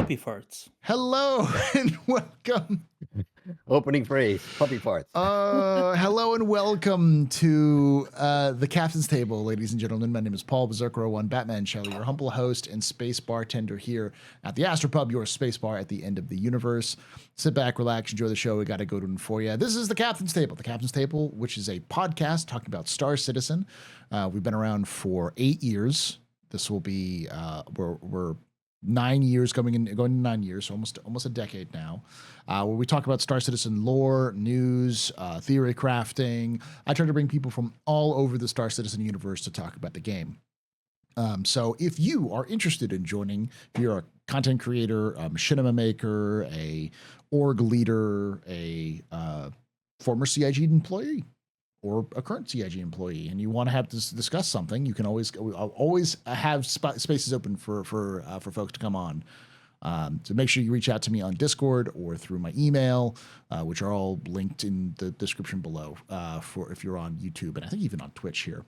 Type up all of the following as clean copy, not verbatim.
puppy farts. Hello and welcome. Opening phrase, puppy farts. Hello and welcome to the Captain's Table, ladies and gentlemen. My name is Paul Berserker01, Batman Shelley, your humble host and space bartender here at the AstroPub, your space bar at the end of the universe. Sit back, relax, enjoy the show. We got to go to it for you. This is the Captain's Table. The Captain's Table, which is a podcast talking about Star Citizen. We've been around for 8 years. This will be we're 9 years going to 9 years, so almost a decade now, where we talk about Star Citizen lore, news, theory crafting. I try to bring people from all over the Star Citizen universe to talk about the game. So if you are interested in joining, if you're a content creator, a machinima maker, a org leader, a former CIG employee, or a current CIG employee, and you want to have to discuss something, you can always have spaces open for folks to come on. So make sure you reach out to me on Discord or through my email, which are all linked in the description below for if you're on YouTube and I think even on Twitch here.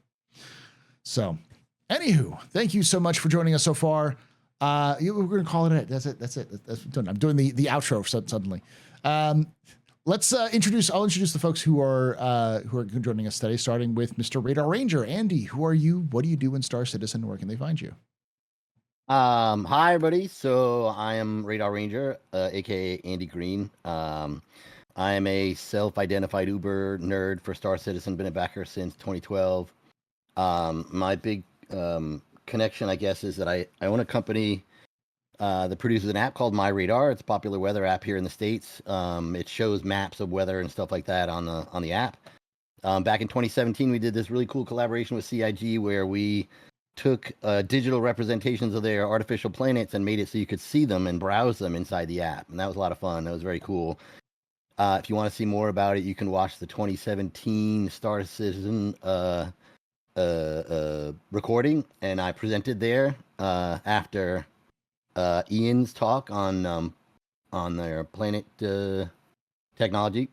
So, anywho, thank you so much for joining us so far. We're going to call it. That's it. That's done. I'm doing the outro suddenly. Let's I'll introduce the folks who are joining us today, starting with Mr. Radar Ranger. Andy, who are you? What do you do in Star Citizen? Where can they find you? Hi, everybody. So I am Radar Ranger, aka Andy Green. I am a self-identified Uber nerd for Star Citizen. Been a backer since 2012. My big connection, I guess, is that I own a company that produces an app called My Radar. It's a popular weather app here in the States. It shows maps of weather and stuff like that on the app. Back in 2017, we did this really cool collaboration with CIG where we took digital representations of their artificial planets and made it so you could see them and browse them inside the app. And that was a lot of fun. That was very cool. If you want to see more about it, you can watch the 2017 Star Citizen recording. And I presented there after Ian's talk on their planet technology.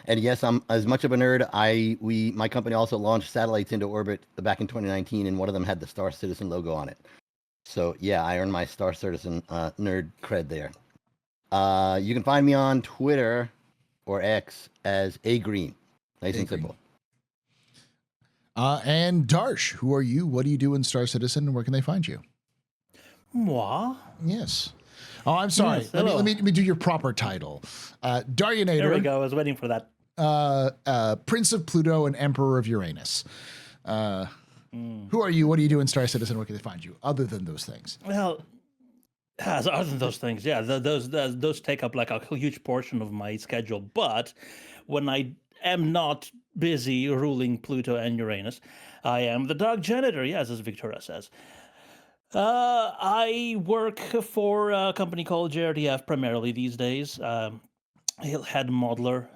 And yes, I'm as much of a nerd. My company also launched satellites into orbit back in 2019, and one of them had the Star Citizen logo on it. So yeah, I earned my Star Citizen nerd cred there. You can find me on Twitter or X as A Green. Nice and simple. And Darsh, who are you? What do you do in Star Citizen? And where can they find you? Moi? Yes. Oh, I'm sorry. Yes, let me do your proper title. Darionator. There we go. I was waiting for that. Prince of Pluto and Emperor of Uranus. Who are you? What do you do in Star Citizen? Where can they find you? Other than those things. Well, other than those things, yeah, those take up like a huge portion of my schedule. But when I am not busy ruling Pluto and Uranus, I am the dog janitor. Yes, as Victoria says. I work for a company called JRTF primarily these days. Head modeler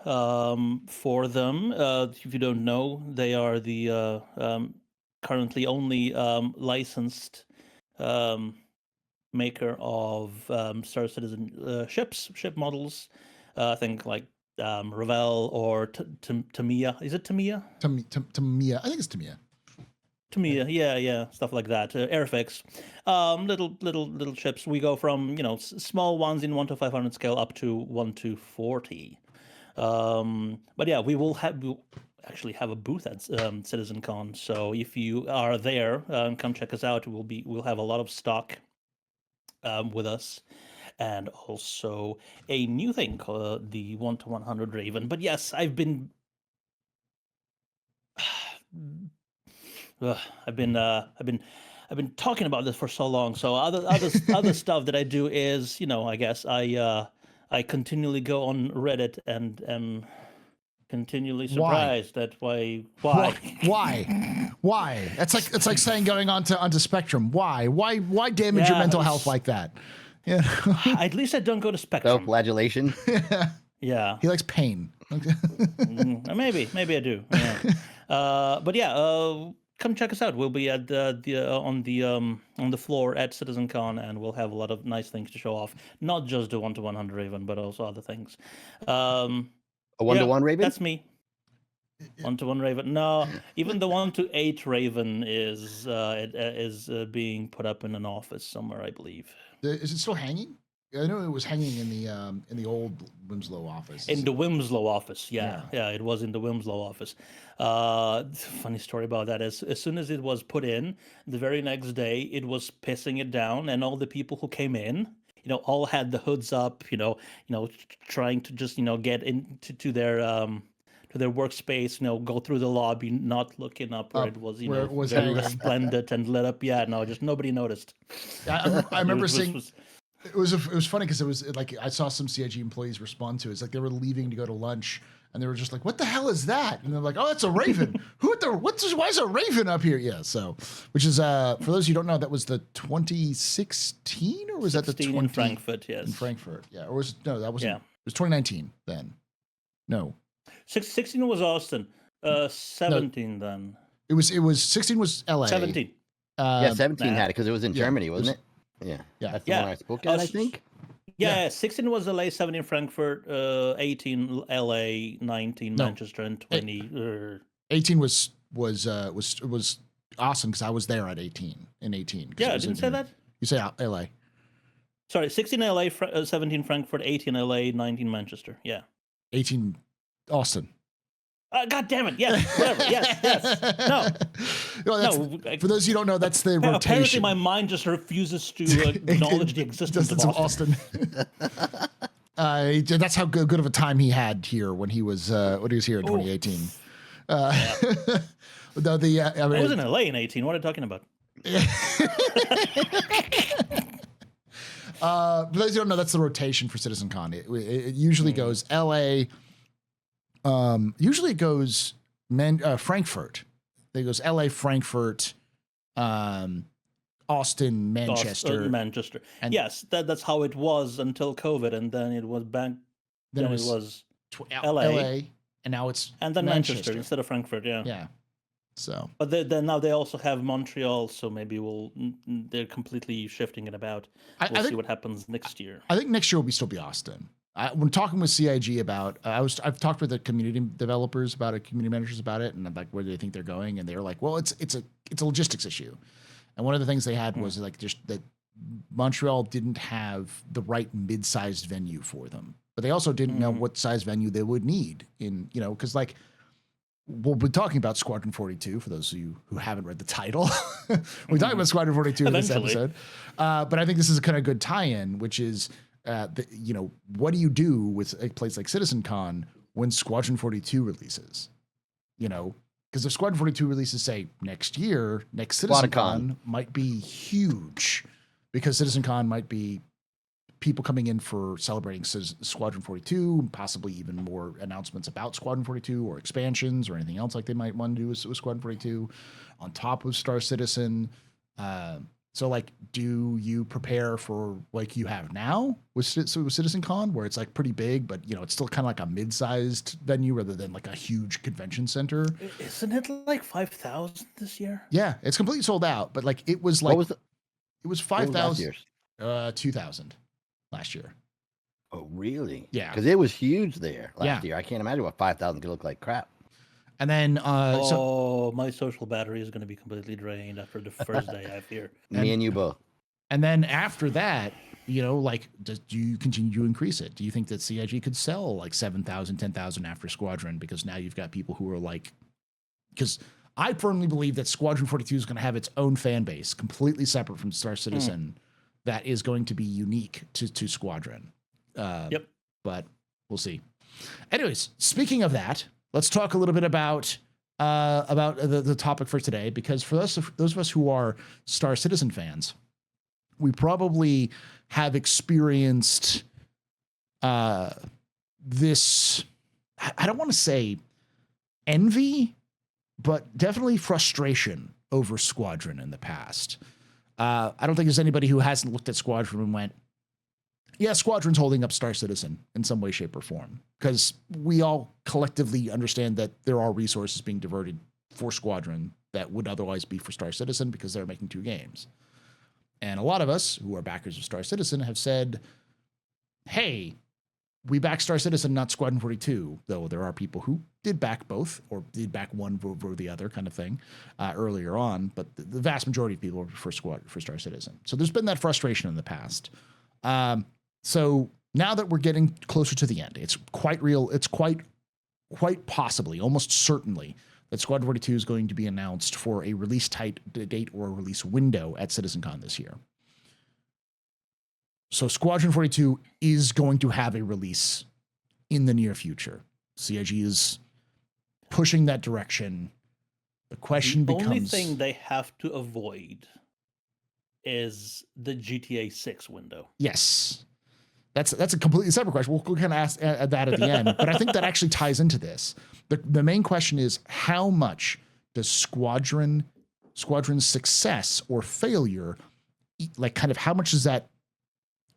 for them. If you don't know, they are the currently only licensed maker of Star Citizen ship models. I think like Ravel or Tamiya. Is it Tamiya? Tamiya. I think it's Tamiya. Tamiya, yeah, stuff like that. Airfix, little ships. We go from small ones in 1 to 500 scale up to 1 to 40. But yeah, we'll actually have a booth at CitizenCon. So if you are there, come check us out. We'll have a lot of stock with us, and also a new thing called the 1 to 100 Raven. But yes, I've been I've been talking about this for so long. So other stuff that I do is, I guess I continually go on Reddit and am continually surprised at why. It's like saying going onto Spectrum. Why damage your mental health like that? Yeah. At least I don't go to Spectrum. Self-flagellation. Yeah. He likes pain. Maybe I do. Yeah. But yeah. Come check us out. We'll be at on the floor at CitizenCon, and we'll have a lot of nice things to show off. Not just the 1 to 100 Raven, but also other things. A 1 to 1 Raven? That's me. 1-1 Raven. No, even the 1-8 Raven is being put up in an office somewhere, I believe. Is it still hanging? I know it was hanging in the old Winslow office. In the Winslow office, yeah, it was in the Winslow office. Funny story about that is, as soon as it was put in, the very next day it was pissing it down, and all the people who came in, all had the hoods up, trying to just get into their workspace, go through the lobby, not looking up where it was, where it was very hanging. resplendent and lit up. Yeah, no, just nobody noticed. I remember seeing. It was funny because it was like I saw some CIG employees respond to it. It's like they were leaving to go to lunch, and they were just like, "What the hell is that?" And they're like, "Oh, it's a raven. Why is a raven up here?" Yeah, so which is for those who don't know, that was the 2016 or was that the 20 in Frankfurt? Yes, in Frankfurt. Yeah, or was no, that wasn't. Yeah. It was 2019 then. No, 16 was Austin. 17 then. It was 16 was LA. 17. 17 had it because it was in Germany, wasn't it? Yeah, that's the one I spoke at, I think. Yeah, 16 was LA, 17 Frankfurt, 18 LA, 19 Manchester, and 20. 18 was awesome because I was there at 18 in 18. Yeah, I didn't say that. You say LA. Sorry, 16 LA, 17 Frankfurt, 18 LA, 19 Manchester. Yeah. 18 Austin. God damn it! Yes, whatever. Yes. No. For those who don't know, that's the rotation. Apparently, my mind just refuses to acknowledge the existence of Austin. That's how good of a time he had here when he was here in 2018. Though I was in LA in 18. What are you talking about? For those who don't know, that's the rotation for CitizenCon. It usually goes LA. Usually it goes Frankfurt. It goes LA, Frankfurt, Austin, Manchester. Manchester. And yes, that's how it was until COVID, and then it was back. Then it was LA, and now it's then Manchester instead of Frankfurt. Yeah. Yeah. So, but then now they also have Montreal, so maybe they're completely shifting it about. We'll see what happens next year. I think next year will still be Austin. When talking with CIG about, I've talked with the community developers about it, community managers about it, and I'm like, where do they think they're going? And they're like, well, it's a logistics issue. And one of the things they had was like just that Montreal didn't have the right mid-sized venue for them, but they also didn't know what size venue they would need because like we'll be talking about Squadron 42 for those of you who haven't read the title. We're talking about Squadron 42 in this episode, but I think this is a kind of good tie-in, which is. What do you do with a place like CitizenCon when Squadron 42 releases? Because if Squadron 42 releases, say, next year, next CitizenCon might be huge because CitizenCon might be people coming in for celebrating Squadron 42, possibly even more announcements about Squadron 42 or expansions or anything else like they might want to do with Squadron 42 on top of Star Citizen. So, like, do you prepare for like you have now with CitizenCon, where it's like pretty big, but it's still kind of like a mid-sized venue rather than like a huge convention center? Isn't it like 5,000 this year? Yeah, it's completely sold out. But like, it was like it was 5,000. 2,000 last year. Oh, really? Yeah, because it was huge there last year. I can't imagine what 5,000 could look like. Crap. And then, my social battery is going to be completely drained after the first day I've here. Me and you both. And then after that, do you continue to increase it? Do you think that CIG could sell like 7,000, 10,000 after Squadron? Because now you've got people who are like, because I firmly believe that Squadron 42 is going to have its own fan base, completely separate from Star Citizen, that is going to be unique to Squadron. Yep. But we'll see. Anyways, speaking of that, let's talk a little bit about the topic for today, because for those of us who are Star Citizen fans, we probably have experienced this, I don't want to say envy, but definitely frustration over Squadron in the past. I don't think there's anybody who hasn't looked at Squadron and went, yeah, Squadron's holding up Star Citizen in some way, shape, or form, because we all collectively understand that there are resources being diverted for Squadron that would otherwise be for Star Citizen because they're making two games. And a lot of us who are backers of Star Citizen have said, hey, we back Star Citizen, not Squadron 42, though there are people who did back both, or did back one over the other kind of thing earlier on, but the vast majority of people were for Star Citizen. So there's been that frustration in the past. So now that we're getting closer to the end, it's quite real. It's quite possibly, almost certainly, that Squadron 42 is going to be announced for a release date or a release window at CitizenCon this year. So Squadron 42 is going to have a release in the near future. CIG is pushing that direction. The question becomes... The only thing they have to avoid is the GTA 6 window. Yes. That's a completely separate question. We'll kind of ask that at the end, but I think that actually ties into this. The main question is, how much does Squadron's success or failure, like kind of how much does that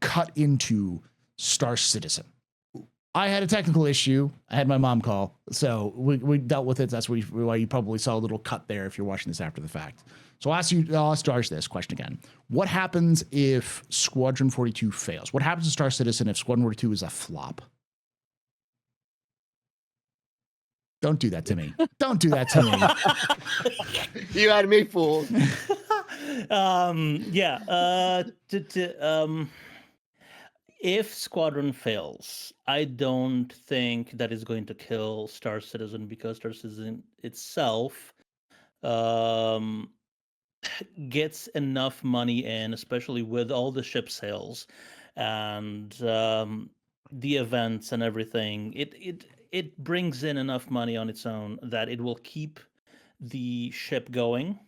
cut into Star Citizen? I had a technical issue. I had my mom call, so we dealt with it. That's why you probably saw a little cut there if you're watching this after the fact. So I'll ask Darsh this question again. What happens if Squadron 42 fails? What happens to Star Citizen if Squadron 42 is a flop? Don't do that to me. Don't do that to me. You had me fooled. If Squadron fails, I don't think that is going to kill Star Citizen, because Star Citizen itself gets enough money in, especially with all the ship sales and the events and everything. It brings in enough money on its own that it will keep the ship going.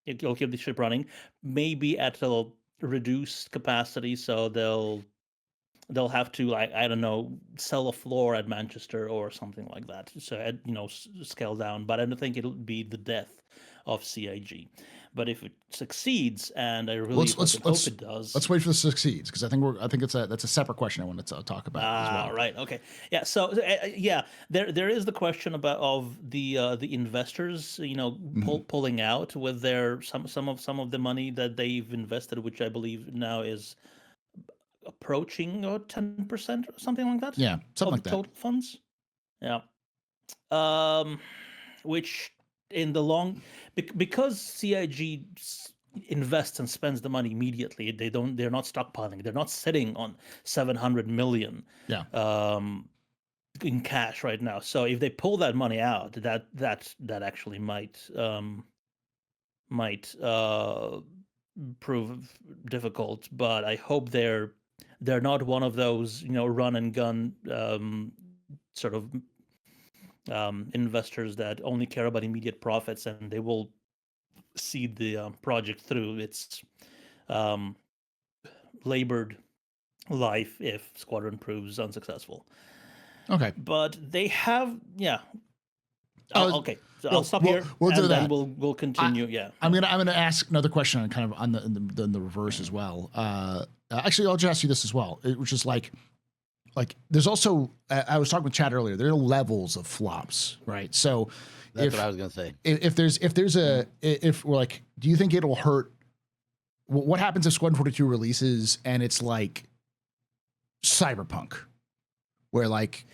It will keep the ship running, maybe at a reduced capacity, so they'll have to, like, I don't know, sell a floor at Manchester or something like that. So, scale down. But I don't think it'll be the death of CIG. But if it succeeds, and I really hope it does. Let's wait for the succeeds, because I think that's a separate question I wanted to talk about as well. Right. Okay. Yeah. So there is the question of the investors, pulling out with their some of the money that they've invested, which I believe now is approaching 10% or something like that. Yeah, something like that. Total funds. Yeah. Which in the long, because CIG invests and spends the money immediately, they're not stockpiling. They're not sitting on 700 million. Yeah. In cash right now. So if they pull that money out, that actually might prove difficult. But I hope they're not one of those run and gun sort of investors that only care about immediate profits, and they will see the project through its labored life if Squadron proves unsuccessful. Okay. But they have, yeah. Okay. So I'll stop here. We'll do that. Then we'll continue. I'm gonna ask another question on kind of on the reverse as well. Actually, I'll just ask you this as well, which is like there's also, I was talking with Chad earlier, there are levels of flops, right? So that's what I was gonna say. If we're like, do you think it'll hurt? What happens if Squadron 42 releases and it's like Cyberpunk, where like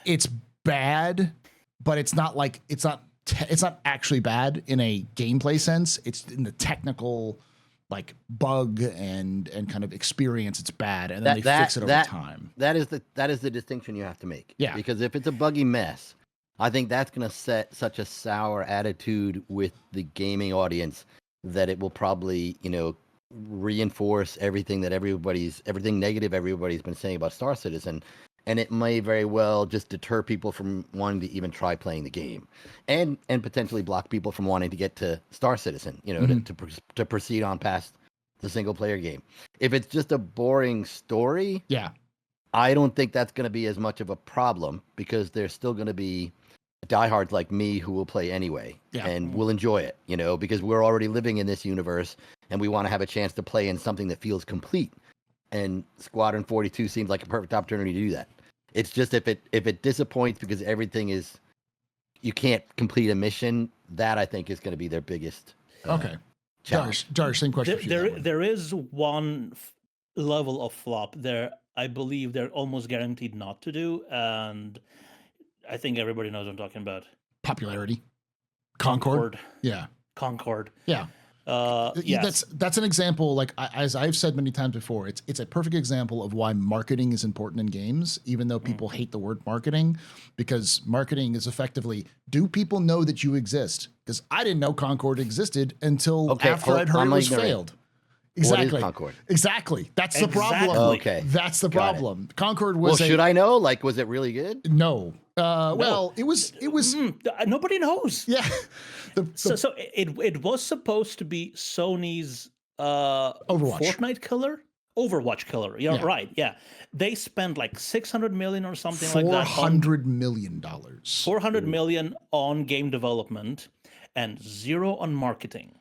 it's bad, but it's not actually bad in a gameplay sense. It's in the technical like bug and kind of experience, it's bad, and then they fix it over time. That is the distinction you have to make. Yeah. Because if it's a buggy mess, I think that's going to set such a sour attitude with the gaming audience that it will probably, reinforce everything negative everybody's been saying about Star Citizen, and it may very well just deter people from wanting to even try playing the game, and potentially block people from wanting to get to Star Citizen, to proceed on past the single player game. If it's just a boring story, yeah, I don't think that's going to be as much of a problem, because there's still going to be diehards like me who will play anyway, and will enjoy it, because we're already living in this universe and we want to have a chance to play in something that feels complete. And Squadron 42 seems like a perfect opportunity to do that. It's just if it disappoints because everything is, you can't complete a mission, that I think is going to be their biggest challenge. Darsh, same question. There is one level of flop there I believe they're almost guaranteed not to do, and I think everybody knows what I'm talking about. Popularity. Concord. Yeah. Concord. Yeah. Yes. That's an example. Like as I've said many times before, it's a perfect example of why marketing is important in games, even though people hate the word marketing, because marketing is effectively, do people know that you exist? Because I didn't know Concord existed until after I'd heard it was failed. Exactly. What is Concord? Exactly. That's the problem. Okay. That's the problem. Concord was. Well, should I know? Like, was it really good? No. Well, it was. Nobody knows. Yeah. So it was supposed to be Sony's Fortnite killer, Overwatch killer. Yeah, right. Yeah, they spent like 600 million or something like that. $400 million. 400 million on game development and 0 on marketing.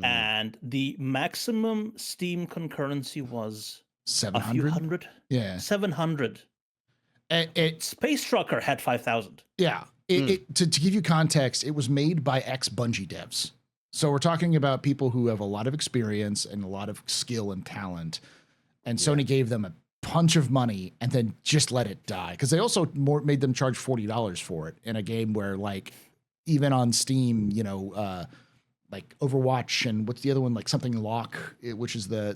And the maximum Steam concurrency was 700. Yeah, 700. Space Trucker had 5,000. Yeah. To give you context, it was made by ex-Bungie devs. So we're talking about people who have a lot of experience and a lot of skill and talent. And Sony gave them a bunch of money and then just let it die. Because they also made them charge $40 for it in a game where, like, even on Steam, you know, like Overwatch and what's the other one, like something Lock, which is the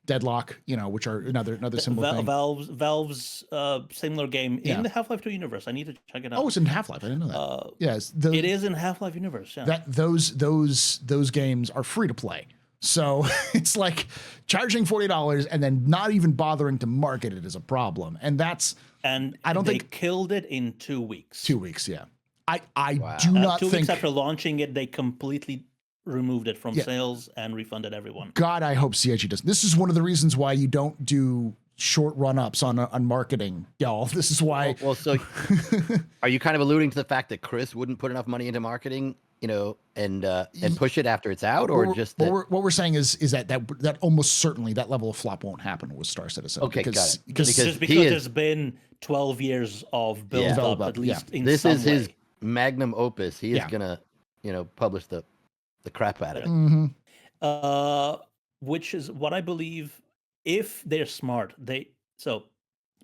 Deadlock, you know, which are another similar thing. Valve's similar game in the Half-Life 2 universe. I need to check it out. Oh, it's in Half-Life. I didn't know that. Yes, it is in Half-Life universe. Yeah, those games are free to play. So it's like charging $40 and then not even bothering to market it is a problem, and I don't think they killed it in 2 weeks. 2 weeks, yeah. I do not 2 think. 2 weeks after launching it, they completely removed it from sales and refunded everyone. God, I hope CIG does. This is one of the reasons why you don't do short run-ups on marketing, y'all. This is why. Well, so are you kind of alluding to the fact that Chris wouldn't put enough money into marketing, you know, and push it after it's out, or just that? What we're saying is that almost certainly that level of flop won't happen with Star Citizen. Okay, got it. Because there's been 12 years of build up, at least in this some is way. His magnum opus. He is gonna, you know, publish the crap out of it. Mm-hmm. Which is what I believe. If they're smart,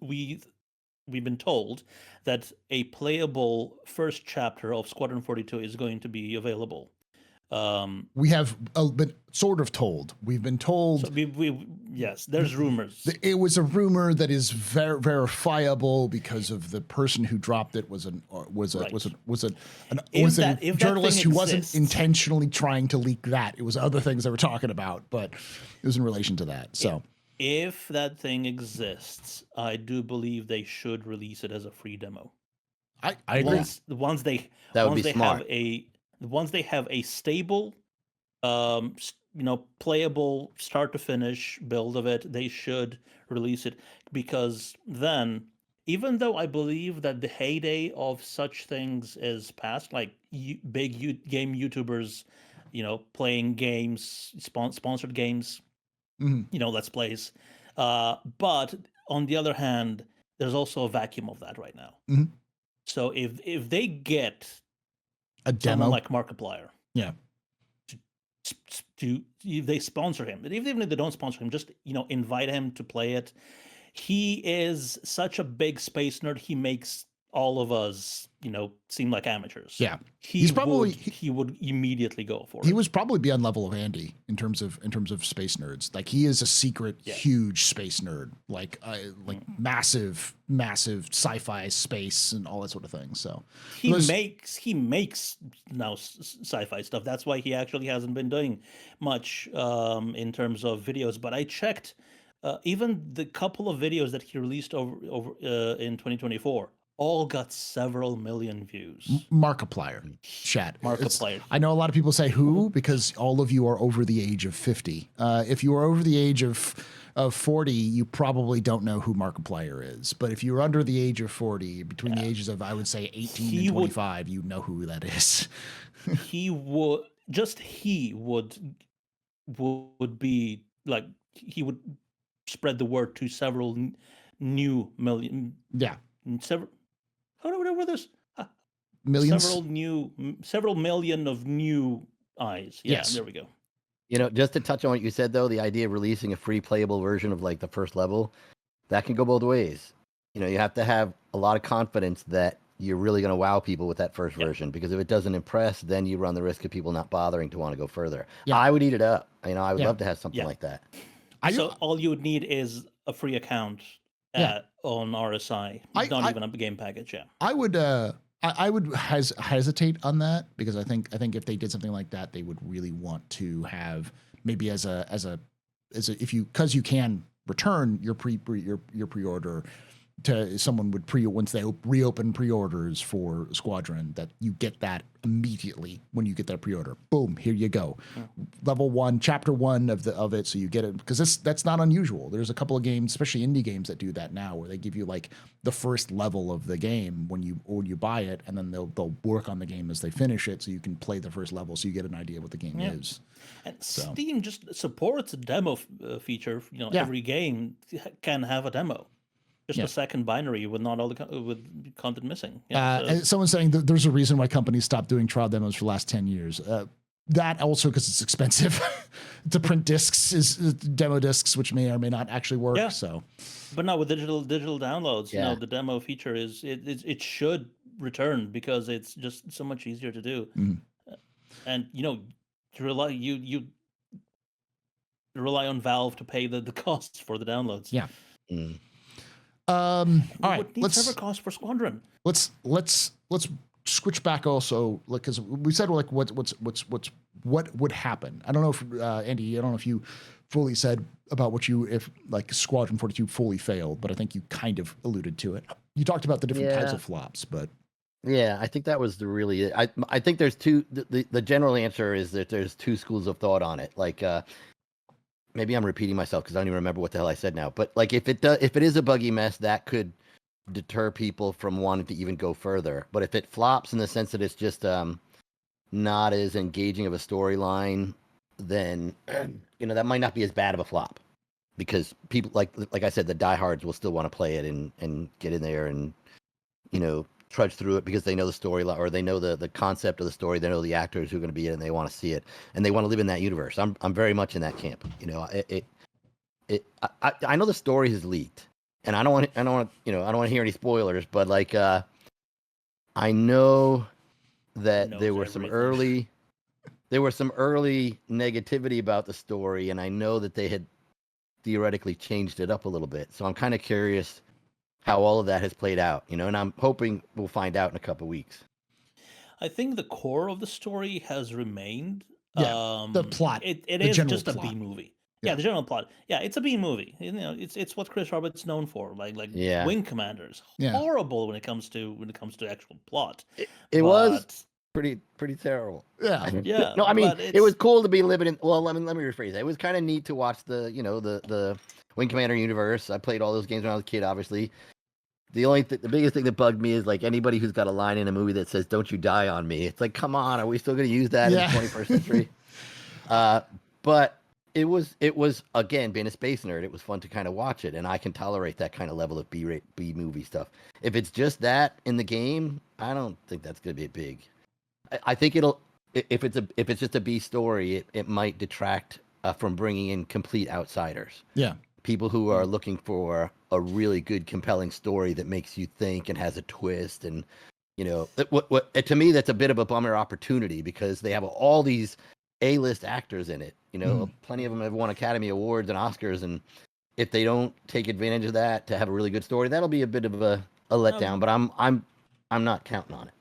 we've been told that a playable first chapter of Squadron 42 is going to be available. We have been sort of told. We've been told. So yes, there's rumors. It was a rumor that is verifiable because of the person who dropped it was a journalist who wasn't intentionally trying to leak that. It was other things they were talking about, but it was in relation to that. So if that thing exists, I do believe they should release it as a free demo. I agree. Once they have a stable, playable start to finish build of it, they should release it, because then, even though I believe that the heyday of such things is past, like big game YouTubers, you know, playing games, sponsored games, Let's Plays. But on the other hand, there's also a vacuum of that right now. Mm-hmm. So if they get a demo like Markiplier, they sponsor him. But even if they don't sponsor him, just invite him to play it. He is such a big space nerd. He makes all of us, seem like amateurs. Yeah, he would immediately go for it. He would probably be on level of Andy in terms of space nerds. Like, he is a secret, huge space nerd. Like massive sci-fi, space, and all that sort of thing. So he makes now sci-fi stuff. That's why he actually hasn't been doing much in terms of videos. But I checked, even the couple of videos that he released over in 2024. All got several million views. Markiplier, chat. Markiplier. I know a lot of people say who, because all of you are over the age of 50. If you are over the age of 40, you probably don't know who Markiplier is. But if you're under the age of 40, between the ages of, I would say, 18 and 25, you know who that is. he would be like, he would spread the word to several new million. Yeah. What were this? Millions? Several million of new eyes. Yeah, yes. There we go. Just to touch on what you said, though, the idea of releasing a free playable version of like the first level, that can go both ways. you have to have a lot of confidence that you're really going to wow people with that first Yeah. version, because if it doesn't impress, then you run the risk of people not bothering to want to go further. Yeah. I would eat it up. I would Yeah. love to have something Yeah. like that. So all you would need is a free account on RSI, not even a game package. Yeah, I would hesitate on that, because I think if they did something like that, they would really want to have maybe as a if you, because you can return your pre-order to someone would once they reopen pre-orders for Squadron, that you get that immediately when you get that pre-order. Boom, here you go. Level 1, chapter 1 of it, so you get it, because that's not unusual. There's a couple of games, especially indie games, that do that now, where they give you like the first level of the game when you buy it, and then they'll work on the game as they finish it, so you can play the first level, so you get an idea what the game is. And Steam just supports a demo feature. Every game can have a demo. Just a second binary with not all with content missing. And someone's saying that there's a reason why companies stopped doing trial demos for the last 10 years. That also because it's expensive to print discs, is demo discs, which may or may not actually work. Yeah. So, but now with digital downloads, Yeah. the demo feature it should return, because it's just so much easier to do. And to rely on Valve to pay the costs for the downloads. Yeah. All right, What needs server cost for Squadron? Let's switch back also, because we said like what would happen. I don't know if Andy, I don't know if you fully said about if like Squadron 42 fully failed, but I think you kind of alluded to it. You talked about the different types of flops, but yeah, I think that was I think there's two. The general answer is that there's two schools of thought on it. Like, maybe I'm repeating myself because I don't even remember what the hell I said now. But like, if it is a buggy mess, that could deter people from wanting to even go further. But if it flops in the sense that it's just not as engaging of a storyline, then that might not be as bad of a flop, because people like I said, the diehards will still want to play it and get in there and trudge through it, because they know the storyline, or they know the concept of the story, they know the actors who are going to be in it, and they want to see it, and they want to live in that universe. I'm very much in that camp. I know the story has leaked, and I don't want to hear any spoilers, but like I know that there were some early negativity about the story, and I know that they had theoretically changed it up a little bit. So I'm kind of curious how all of that has played out, and I'm hoping we'll find out in a couple of weeks. I think the core of the story has remained. Yeah, the plot. It is just a B movie. Yeah, the general plot. Yeah, it's a B movie. It's what Chris Roberts is known for. Like Wing Commanders. Yeah. Horrible when it comes to actual plot. It was pretty terrible. Yeah. Yeah. No, I mean, it was cool to be living in. Well, let me rephrase that. It was kind of neat to watch the Wing Commander universe. I played all those games when I was a kid, obviously. The biggest thing that bugged me is like anybody who's got a line in a movie that says "Don't you die on me." It's like, come on, are we still going to use that in the 21st century? But it was again, being a space nerd, it was fun to kind of watch it, and I can tolerate that kind of level of B movie stuff. If it's just that in the game, I don't think that's going to be big. I think if it's just a B story, it might detract from bringing in complete outsiders. Yeah. People who are looking for a really good, compelling story that makes you think and has a twist, and to me, that's a bit of a bummer opportunity, because they have all these A-list actors in it. Plenty of them have won Academy Awards and Oscars, and if they don't take advantage of that to have a really good story, that'll be a bit of a letdown. But I'm not counting on it.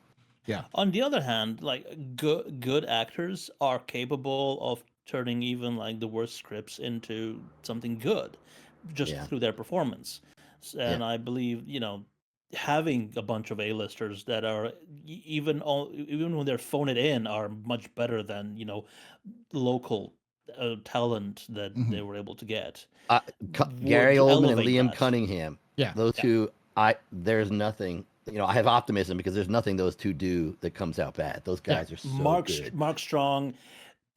Yeah. On the other hand, like good actors are capable of turning even like the worst scripts into something good, just through their performance. And I believe having a bunch of A-listers that are even when they're phoned in are much better than local talent that they were able to get. Gary Oldman and Liam Cunningham. Yeah, those two. There's nothing. I have optimism, because there's nothing those two do that comes out bad. Those guys are so good. Mark Strong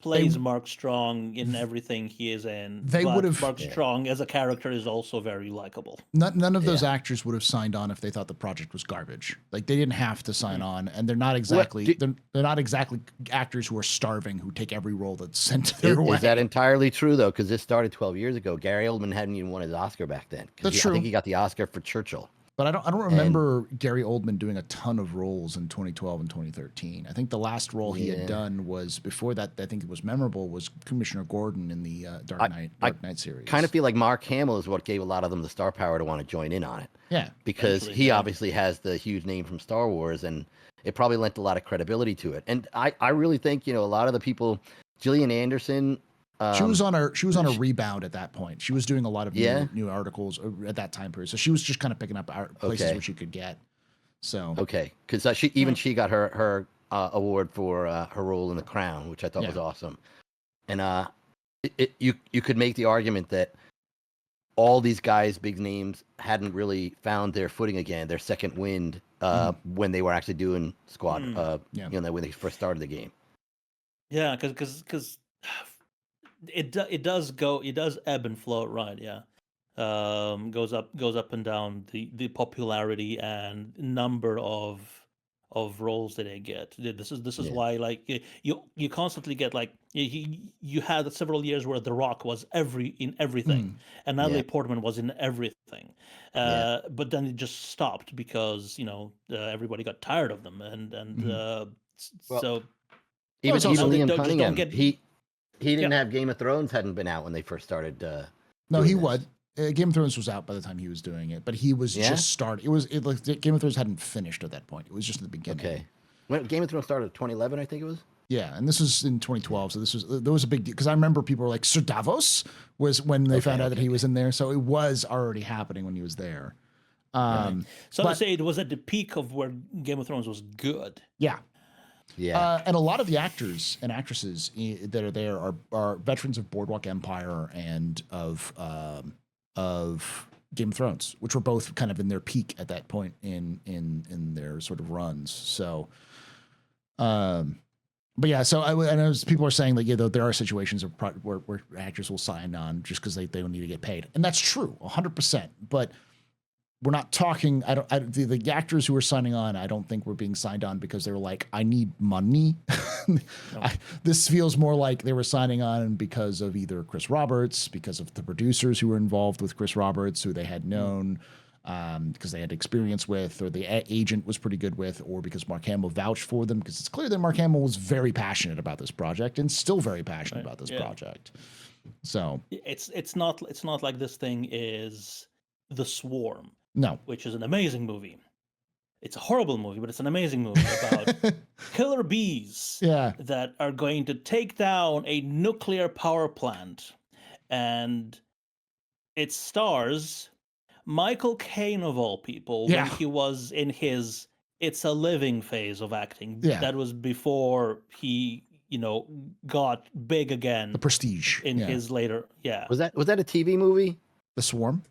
plays Mark Strong in everything he is in. They would have. Mark Strong as a character is also very likable. None of those actors would have signed on if they thought the project was garbage. Like, they didn't have to sign on, and they're not exactly they're not exactly actors who are starving, who take every role that's sent their way. Is that entirely true though? Because this started 12 years ago. Gary Oldman hadn't even won his Oscar back then. That's true. I think he got the Oscar for Churchill. But I don't remember Gary Oldman doing a ton of roles in 2012 and 2013. I think the last role he had done was before that. I think it was memorable was Commissioner Gordon in the Dark Knight series. Kind of feel like Mark Hamill is what gave a lot of them the star power to want to join in on it. Yeah, because he obviously has the huge name from Star Wars, and it probably lent a lot of credibility to it. And I really think a lot of the people, Gillian Anderson. She was on a rebound at that point. She was doing a lot of new articles at that time period. So she was just kind of picking up places where she could get. So because she got her award for her role in The Crown, which I thought was awesome. And you could make the argument that all these guys, big names, hadn't really found their footing again, their second wind when they were actually doing Squad. When they first started the game. Yeah, because. It does ebb and flow, right? Yeah, goes up and down the popularity and number of roles that they get. This is why like you constantly get like you had several years where The Rock was in everything, and Natalie Portman was in everything, but then it just stopped because everybody got tired of them so even Liam Cunningham he didn't Yeah. have Game of Thrones hadn't been out when they first started. No, he would. Game of Thrones was out by the time he was doing it, but he was just starting. Game of Thrones hadn't finished at that point. It was just in the beginning. Okay, when Game of Thrones started, 2011, I think it was. Yeah, and this was in 2012, so there was a big deal because I remember people were like, Sir Davos was when they found out that he was in there, so it was already happening when he was there. Some say it was at the peak of where Game of Thrones was good. Yeah. Yeah, and a lot of the actors and actresses that are there are veterans of Boardwalk Empire and of Game of Thrones, which were both kind of in their peak at that point in their sort of runs. So, but yeah, so I know people are saying that there are situations where actors will sign on just because they don't need to get paid, and that's true, 100%. But we're not talking. The actors who are signing on, I don't think were being signed on because they were like, I need money. This feels more like they were signing on because of either Chris Roberts, because of the producers who were involved with Chris Roberts, who they had known, because they had experience with, or the agent was pretty good with, or because Mark Hamill vouched for them, because it's clear that Mark Hamill was very passionate about this project and still very passionate about this project. So it's not like this thing is The Swarm. No. Which is an amazing movie. It's a horrible movie, but it's an amazing movie about killer bees that are going to take down a nuclear power plant. And it stars Michael Caine, of all people, when he was in his It's a Living phase of acting. Yeah. That was before he, got big again. The Prestige. In his later, Was that a TV movie? The Swarm?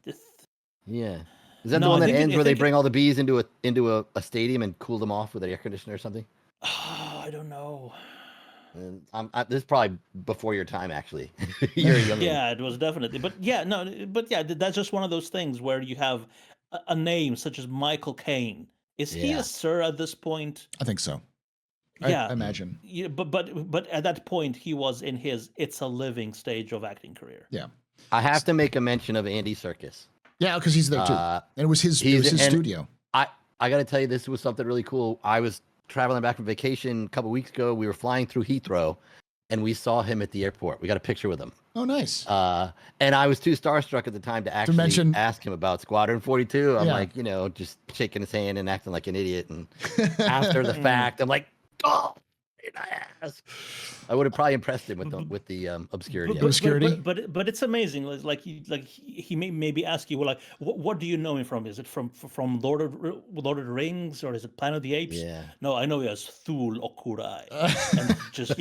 Yeah. Is that the one that ends where they bring all the bees into a stadium and cool them off with an air conditioner or something? Oh, I don't know. And this is probably before your time, actually. You're young. Yeah, it was definitely. But that's just one of those things where you have a name such as Michael Caine. Is he a sir at this point? I think so. Yeah, I imagine. Yeah, but at that point he was in his It's a Living stage of acting career. Yeah. I have to make a mention of Andy Serkis. Yeah, because he's there too. And it was his studio. I got to tell you, this was something really cool. I was traveling back from vacation a couple weeks ago. We were flying through Heathrow, and we saw him at the airport. We got a picture with him. Oh, nice. And I was too starstruck at the time to actually ask him about Squadron 42. I'm like, just shaking his hand and acting like an idiot. And after the fact, I'm like, oh, I would have probably impressed him with the obscurity. But it's amazing. Like he may maybe ask you, well, like, what do you know him from? Is it from Lord of the Rings, or is it Planet of the Apes? Yeah. No, I know he has Thule Okurai, and just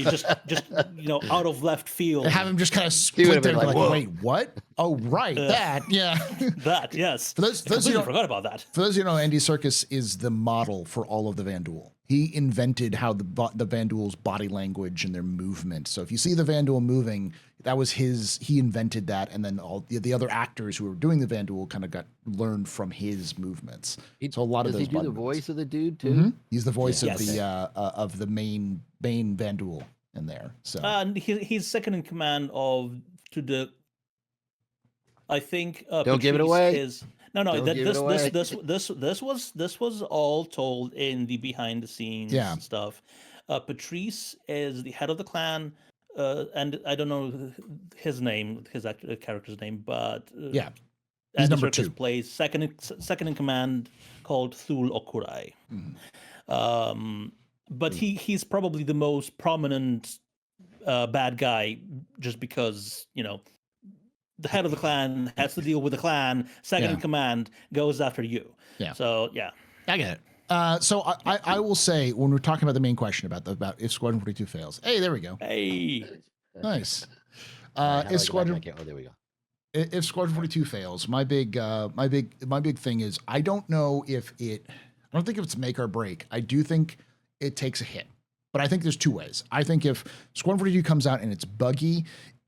out of left field. Have him just kind of split there, like, wait, what? Oh, right, that, yeah, that, yes. For those who forgot about that. For those who know, Andy Serkis is the model for all of the Vanduul. He invented how the Vanduul's body language and their movement. So if you see the Vanduul moving, that was he invented that, and then all the other actors who were doing the Vanduul kind of learned from his movements. So a lot of those. Does he do the voice of the dude too? Mm-hmm. He's the voice of the main Vanduul in there. So he's second in command I think don't give it away. No, no. Don't That give it away. this was all told in the behind the scenes Yeah. stuff. Patrice is the head of the clan, and I don't know his name, character's name, but Yeah. He's Andy number Serkis 2. plays second in command, called Thul Okurai. But he's probably the most prominent bad guy, just because the head of the clan has to deal with the clan. Second in command goes after you. Yeah. So yeah. I get it. So I will say, when we're talking about the main question about if Squadron 42 fails. Hey, there we go. Hey. Nice. How do I If go back to my Squadron camera? Oh, there we go. if Squadron 42 fails, my big thing is I don't think if it's make or break. I do think it takes a hit. But I think there's two ways. I think if Squadron 42 comes out and it's buggy,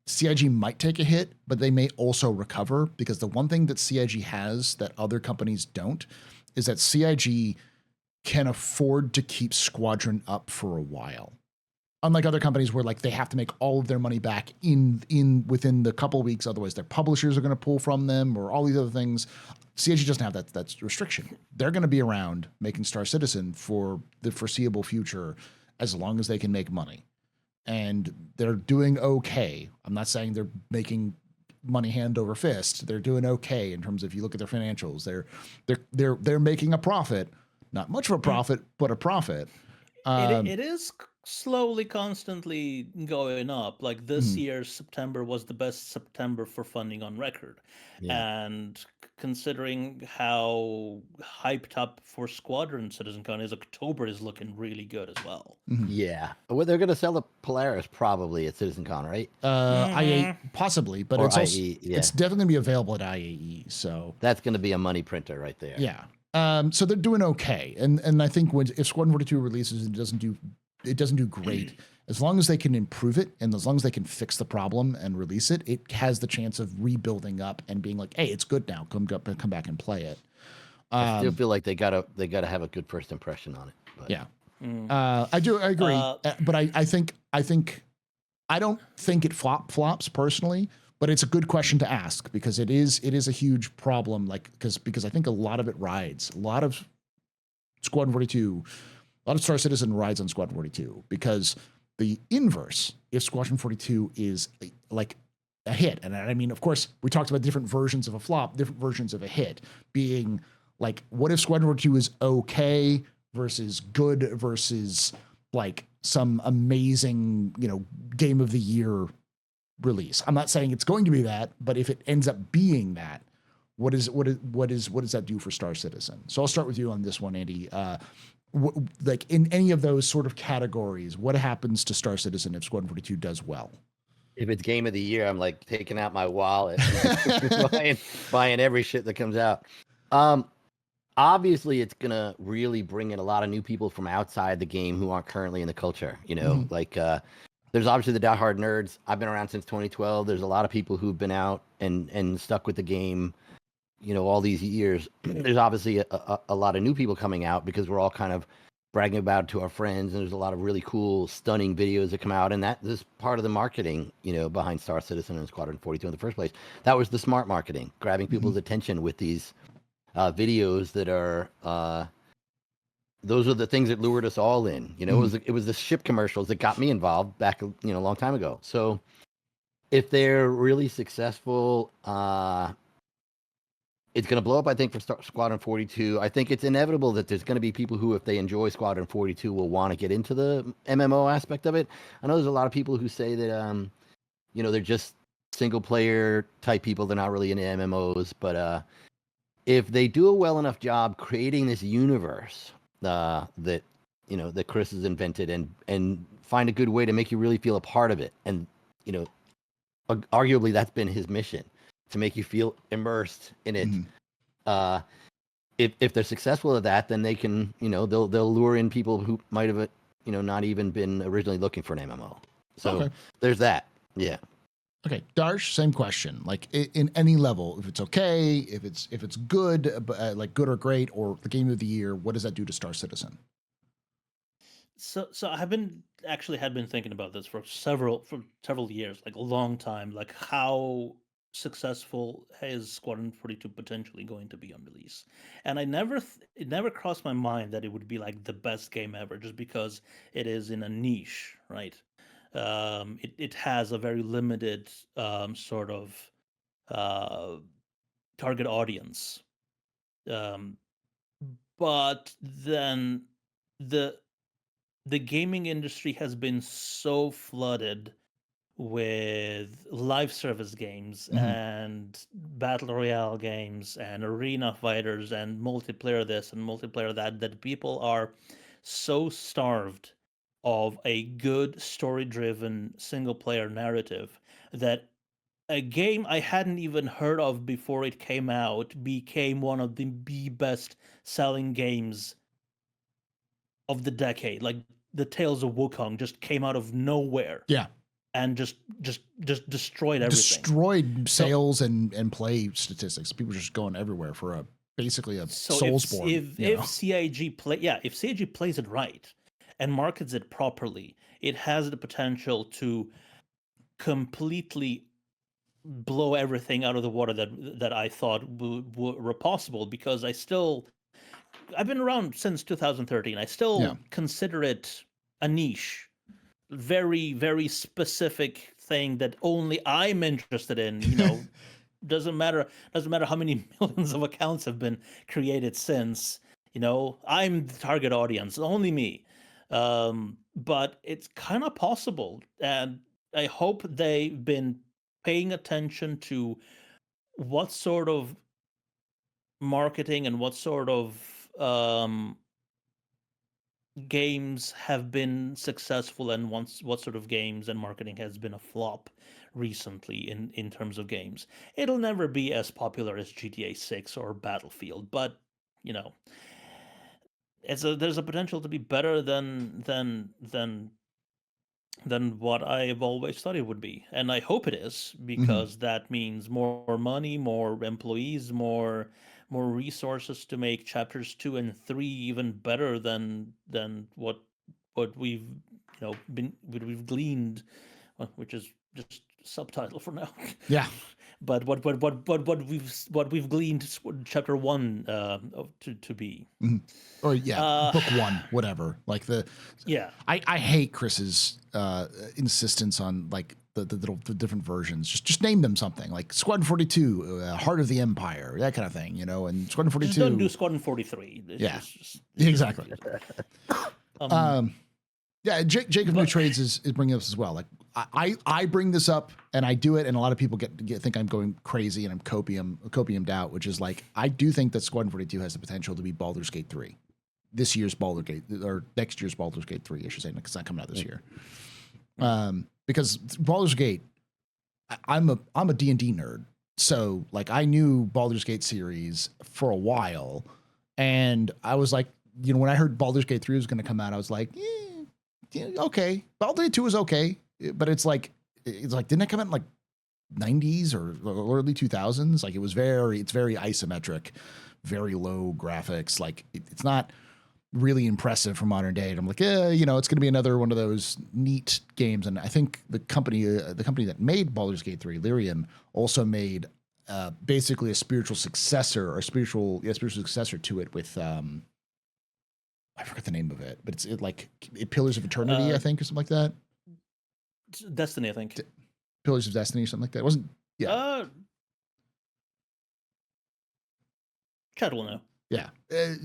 CIG might take a hit, but they may also recover, because the one thing that CIG has that other companies don't is that CIG can afford to keep Squadron up for a while. Unlike other companies where they have to make all of their money back within the couple of weeks, otherwise their publishers are going to pull from them, or all these other things. CIG doesn't have that restriction. They're going to be around making Star Citizen for the foreseeable future as long as they can make money. And they're doing okay. I'm not saying they're making money hand over fist. They're doing okay in terms of, if you look at their financials, they're making a profit. Not much of a profit, but a profit. It is slowly, constantly going up. Like this year's September was the best September for funding on record. Yeah. And considering how hyped up for Squadron CitizenCon is, October is looking really good as well. Yeah. Well, they're going to sell the Polaris probably at CitizenCon, right? IAE, possibly, but Or it's also, IAE, yeah. it's definitely going to be available at IAE. So That's going to be a money printer right there. yeah. So they're doing okay, and I think if Squadron 42 releases and it doesn't do great, as long as they can improve it and as long as they can fix the problem and release it, it has the chance of rebuilding up and being like, hey, it's good now. Come back and play it. I still feel like they gotta have a good first impression on it. But. Yeah. I agree. But I think I don't think it flops personally, but it's a good question to ask, because it is a huge problem. Because I think a lot of it rides. A lot of Squadron 42, a lot of Star Citizen rides on Squadron 42, because the inverse, if Squadron 42 is a hit, and I mean, of course, we talked about different versions of a flop, different versions of a hit, being what if Squadron 42 is okay versus good versus some amazing, game of the year release. I'm not saying it's going to be that, but if it ends up being that, what does that do for Star Citizen? So I'll start with you on this one, Andy. In any of those sort of categories, what happens to Star Citizen if Squadron 42 does well? If it's game of the year, I'm taking out my wallet, buying every shit that comes out. Obviously, it's gonna really bring in a lot of new people from outside the game who aren't currently in the culture. There's obviously the diehard nerds. I've been around since 2012. There's a lot of people who've been out and stuck with the game, all these years. There's obviously a lot of new people coming out because we're all kind of bragging about it to our friends, and there's a lot of really cool, stunning videos that come out, and that is part of the marketing, behind Star Citizen and Squadron 42 in the first place. That was the smart marketing, grabbing people's attention with these videos that are those are the things that lured us all in. It was the ship commercials that got me involved back a long time ago. So if they're really successful, it's going to blow up, I think, for Squadron 42. I think it's inevitable that there's going to be people who, if they enjoy Squadron 42, will want to get into the MMO aspect of it. I know there's a lot of people who say that they're just single player type people, they're not really into MMOs, but if they do a well enough job creating this universe that Chris has invented, and find a good way to make you really feel a part of it, and arguably that's been his mission, to make you feel immersed in it. If they're successful at that, then they can they'll lure in people who might have not even been originally looking for an MMO. So there's that. Yeah. Okay, Darsh, same question. In any level, if it's okay, if it's good, good or great, or the game of the year, what does that do to Star Citizen? So I've been thinking about this for several years, a long time, how successful is Squadron 42 potentially going to be on release? And it never crossed my mind that it would be like the best game ever, just because it is in a niche, right? It has a very limited sort of target audience, but then the the gaming industry has been so flooded with live service games and battle royale games and arena fighters and multiplayer this and multiplayer that, that people are so starved of a good story driven single player narrative that a game I hadn't even heard of before it came out became one of the best selling games of the decade. Like the Tales of Wukong just came out of nowhere. Yeah. And just destroyed everything. Destroyed sales and play statistics. People are just going everywhere for basically a Soulsborne. If CIG plays it right and markets it properly, it has the potential to completely blow everything out of the water that I thought were possible, because I've been around since 2013. I still consider it a niche, very, very specific thing that only I'm interested in. You know, doesn't matter how many millions of accounts have been created since. You know, I'm the target audience, only me. But it's kind of possible, and I hope they've been paying attention to what sort of marketing and what sort of games have been successful and what sort of games and marketing has been a flop recently in terms of games. It'll never be as popular as GTA 6 or Battlefield, but you know, there's a potential to be better than what I've always thought it would be. And I hope it is, because that means more money, more employees, more resources to make chapters 2 and 3 even better than what we've we've gleaned, which is just subtitle for now. Yeah. But what we've gleaned chapter 1 to be. Or book 1, whatever. Like I hate Chris's insistence on like the different versions. Just name them something like Squadron 42, Heart of the Empire, that kind of thing, you know. And Squadron 42. Just don't do Squadron 43. Exactly. Jacob New Trades is bringing this as well. Like I bring this up and I do it, and a lot of people think I'm going crazy and I'm copiumed out, which is like, I do think that Squadron 42 has the potential to be Baldur's Gate 3. This year's Baldur's Gate, or next year's Baldur's Gate 3, I should say, because it's not coming out this year. Because Baldur's Gate, I'm a D&D nerd, so like I knew Baldur's Gate series for a while, and I was like, you know, when I heard Baldur's Gate 3 was going to come out, I was like, okay, Baldur's Gate 2 is okay, but it's like didn't it come out in like 90s or early 2000s? Like it's very isometric, very low graphics. Like it's not really impressive for modern day. And I'm like, you know, it's going to be another one of those neat games. And I think the company that made Baldur's Gate 3, Lyrium, also made basically a spiritual successor to it with I forgot the name of it, but it's Pillars of Eternity, I think, or something like that. Destiny, I think. Pillars of Destiny or something like that. It wasn't. Yeah. Chat will know. Yeah,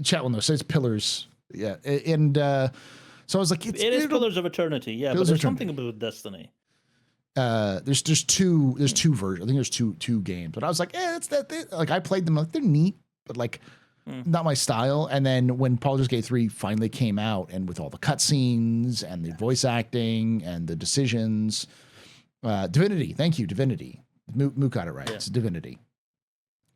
chat will know. So it's Pillars. Yeah, and so I was like, it is Pillars of Eternity. Yeah, but there's something about Destiny. There's two versions. I think there's two games, but I was like, it's that. Like I played them. Like they're neat, but like not my style. And then when Baldur's Gate 3 finally came out, and with all the cutscenes and the voice acting and the decisions, Divinity. Thank you, Divinity. Mook got it right. Yeah. It's Divinity.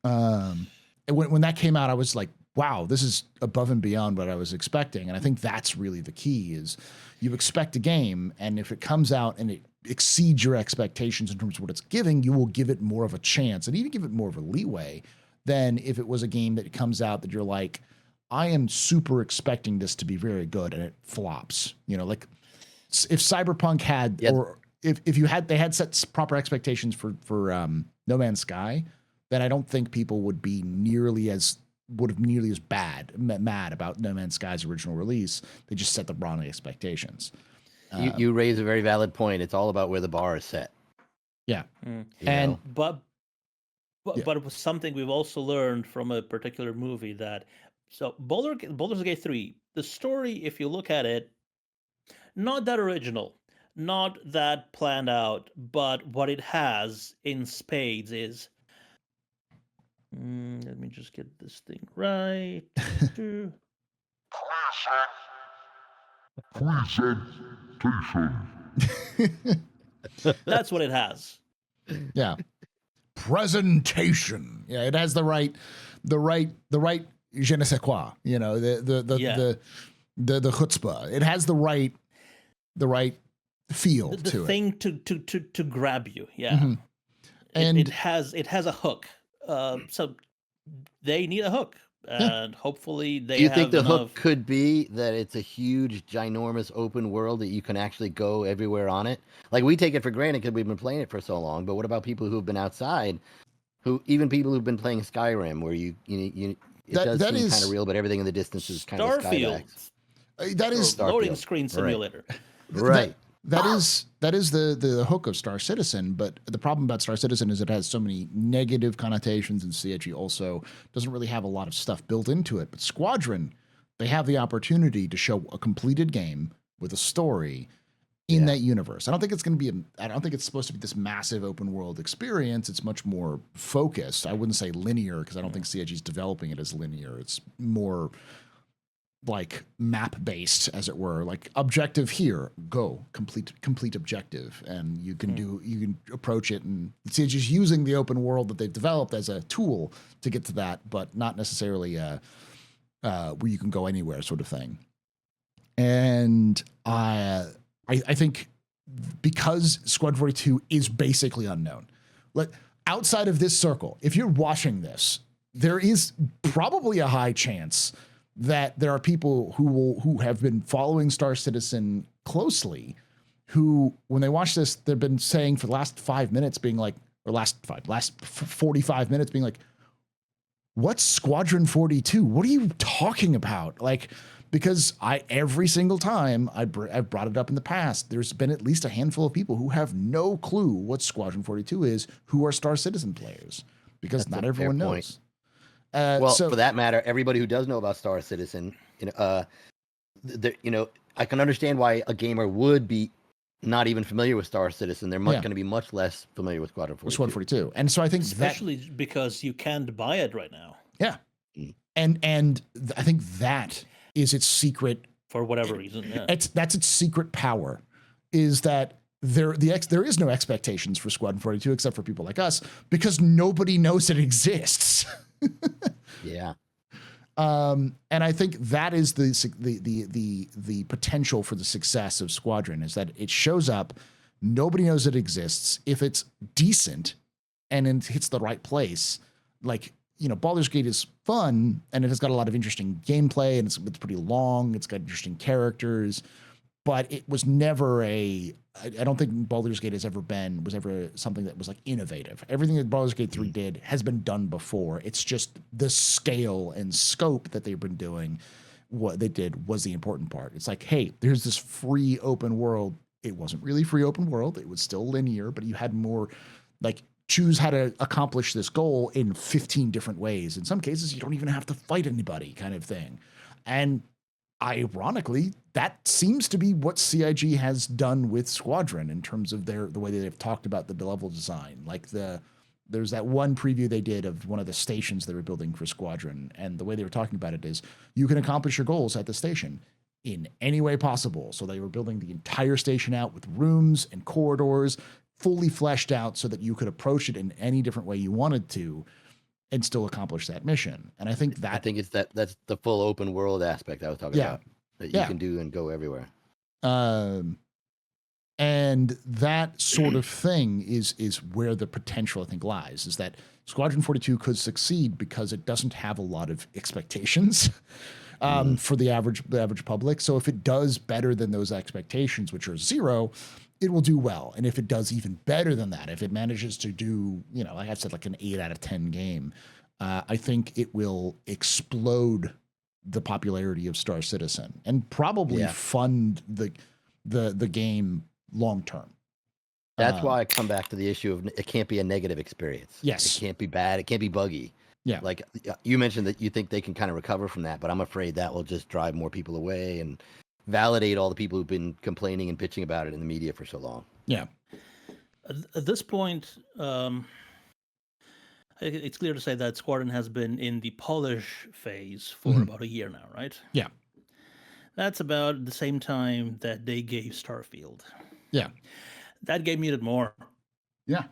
And when that came out, I was like, wow, this is above and beyond what I was expecting. And I think that's really the key, is you expect a game, and if it comes out and it exceeds your expectations in terms of what it's giving, you will give it more of a chance and even give it more of a leeway than if it was a game that comes out that you're like, I am super expecting this to be very good, and it flops. You know, like if Cyberpunk had, or if you had they had set proper expectations for No Man's Sky, then I don't think people would have nearly as mad about No Man's Sky's original release. They just set the wrong expectations. You raise a very valid point. It's all about where the bar is set. Yeah, and but it was something we've also learned from a particular movie that Baldur's Gate 3, the story, if you look at it, not that original, not that planned out, but what it has in spades is. Let me just get this thing right. That's what it has. Yeah. Presentation. Yeah, it has the right je ne sais quoi, you know, the chutzpah. It has the right feel the to thing it. to grab you. Yeah. Mm-hmm. And it has a hook. So they need a hook. And hopefully they Do you have think the enough... hook could be that it's a huge, ginormous open world that you can actually go everywhere on it? Like, we take it for granted because we've been playing it for so long, but what about people who've been outside, even people who've been playing Skyrim, where it does seem kind of real, but everything in the distance is kind of Skybox. That is loading screen simulator. Right. That is the hook of Star Citizen, but the problem about Star Citizen is it has so many negative connotations, and CIG also doesn't really have a lot of stuff built into it. But Squadron, they have the opportunity to show a completed game with a story in that universe. I don't think it's going to be I don't think it's supposed to be this massive open world experience. It's much more focused. I wouldn't say linear, because I don't think CIG is developing it as linear. It's more like map based, as it were, like objective here, go complete objective, and you can approach it, and it's just using the open world that they've developed as a tool to get to that, but not necessarily where you can go anywhere sort of thing. And I think because Squad 42 is basically unknown, like outside of this circle, if you're watching this, there is probably a high chance that there are people who have been following Star Citizen closely, who, when they watch this, they've been saying for the last 5 minutes, being like, or last 45 minutes, being like, "What's Squadron 42? What are you talking about?" Like, because every single time I've brought it up in the past, there's been at least a handful of people who have no clue what Squadron 42 is, who are Star Citizen players, because not everyone knows. For that matter, everybody who does know about Star Citizen, I can understand why a gamer would be not even familiar with Star Citizen. They're going to be much less familiar with Squadron 42. Squadron 42, and so I think especially because you can't buy it right now. Yeah, and I think that is its secret for whatever reason. Yeah. That's its secret power, is that there is no expectations for Squadron 42 except for people like us, because nobody knows it exists. Yeah. And I think that is the potential for the success of Squadron, is that it shows up, nobody knows it exists. If it's decent and it hits the right place, like, Baldur's Gate is fun and it has got a lot of interesting gameplay, and it's pretty long. It's got interesting characters, but it was never I don't think Baldur's Gate was ever something that was like innovative. Everything that Baldur's Gate 3 did has been done before. It's just the scale and scope that they've been doing. What they did was the important part. It's like, hey, there's this free open world. It wasn't really free open world. It was still linear, but you had more, like, choose how to accomplish this goal in 15 different ways. In some cases, you don't even have to fight anybody, kind of thing. And ironically, that seems to be what CIG has done with Squadron in terms of the way they've talked about the level design. Like there's that one preview they did of one of the stations they were building for Squadron, and the way they were talking about it is you can accomplish your goals at the station in any way possible. So they were building the entire station out with rooms and corridors fully fleshed out so that you could approach it in any different way you wanted to and still accomplish that mission. And I think it's that's the full open world aspect I was talking about, that you can do and go everywhere. And that sort of thing is where the potential, I think, lies, is that Squadron 42 could succeed because it doesn't have a lot of expectations for the average public. So if it does better than those expectations, which are zero, it will do well. And if it does even better than that, if it manages to do, like I said, like an 8 out of 10 game, I think it will explode the popularity of Star Citizen and probably fund the game long term. That's why I come back to the issue of it can't be a negative experience. Yes. It can't be bad. It can't be buggy. Yeah. Like you mentioned that you think they can kind of recover from that, but I'm afraid that will just drive more people away and validate all the people who've been complaining and pitching about it in the media for so long. Yeah. At this point, it's clear to say that Squadron has been in the polish phase for about a year now, right? Yeah. That's about the same time that they gave Starfield. Yeah. That game needed more. Yeah.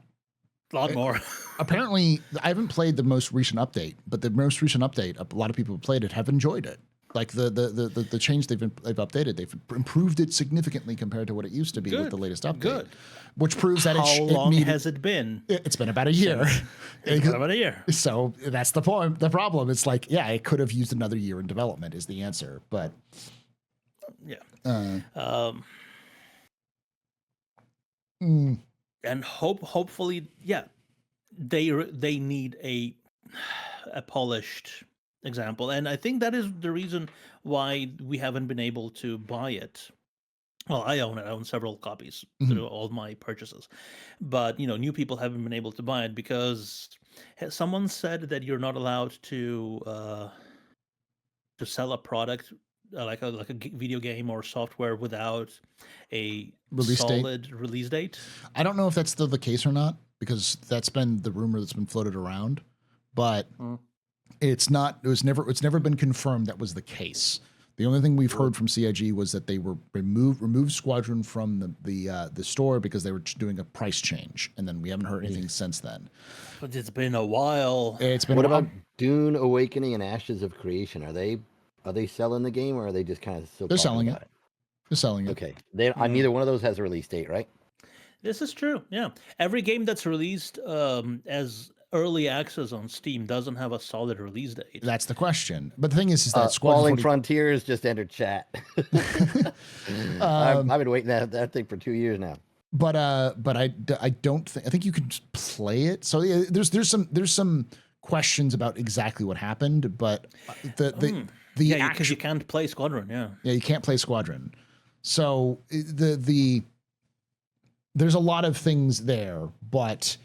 A lot more. Apparently, I haven't played the most recent update, but the most recent update, a lot of people who played it have enjoyed it. Like the change they've updated, they've improved it significantly compared to what it used to be with the latest update. Good. Which proves that How long has it been? It's been about a year. It's been about a year. So that's the point. The problem. It's like, yeah, it could have used another year in development is the answer, but yeah. And hopefully, yeah, they need a polished example, and I think that is the reason why we haven't been able to buy it. Well, I own it. I own several copies through all my purchases, but new people haven't been able to buy it because someone said that you're not allowed to sell a product like a video game or software without a solid release date. I don't know if that's still the case or not, because that's been the rumor that's been floated around, but it's not. It's never been confirmed that was the case. The only thing we've heard from CIG was that they were removed Squadron from the store because they were doing a price change, and then we haven't heard anything since then. But it's been a while. What about Dune Awakening and Ashes of Creation? Are they selling the game, or are they just kind of still? They're selling it. They're selling it. Okay. Neither one of those has a release date, right? This is true. Yeah, every game that's released as early access on Steam doesn't have a solid release date. That's the question. But the thing is that Squadron Falling Frontiers just entered chat. I've been waiting that thing for 2 years now. But I don't think, I think you can play it. So yeah, there's some questions about exactly what happened, but because you can't play Squadron. Yeah, you can't play Squadron. So there's a lot of things there, but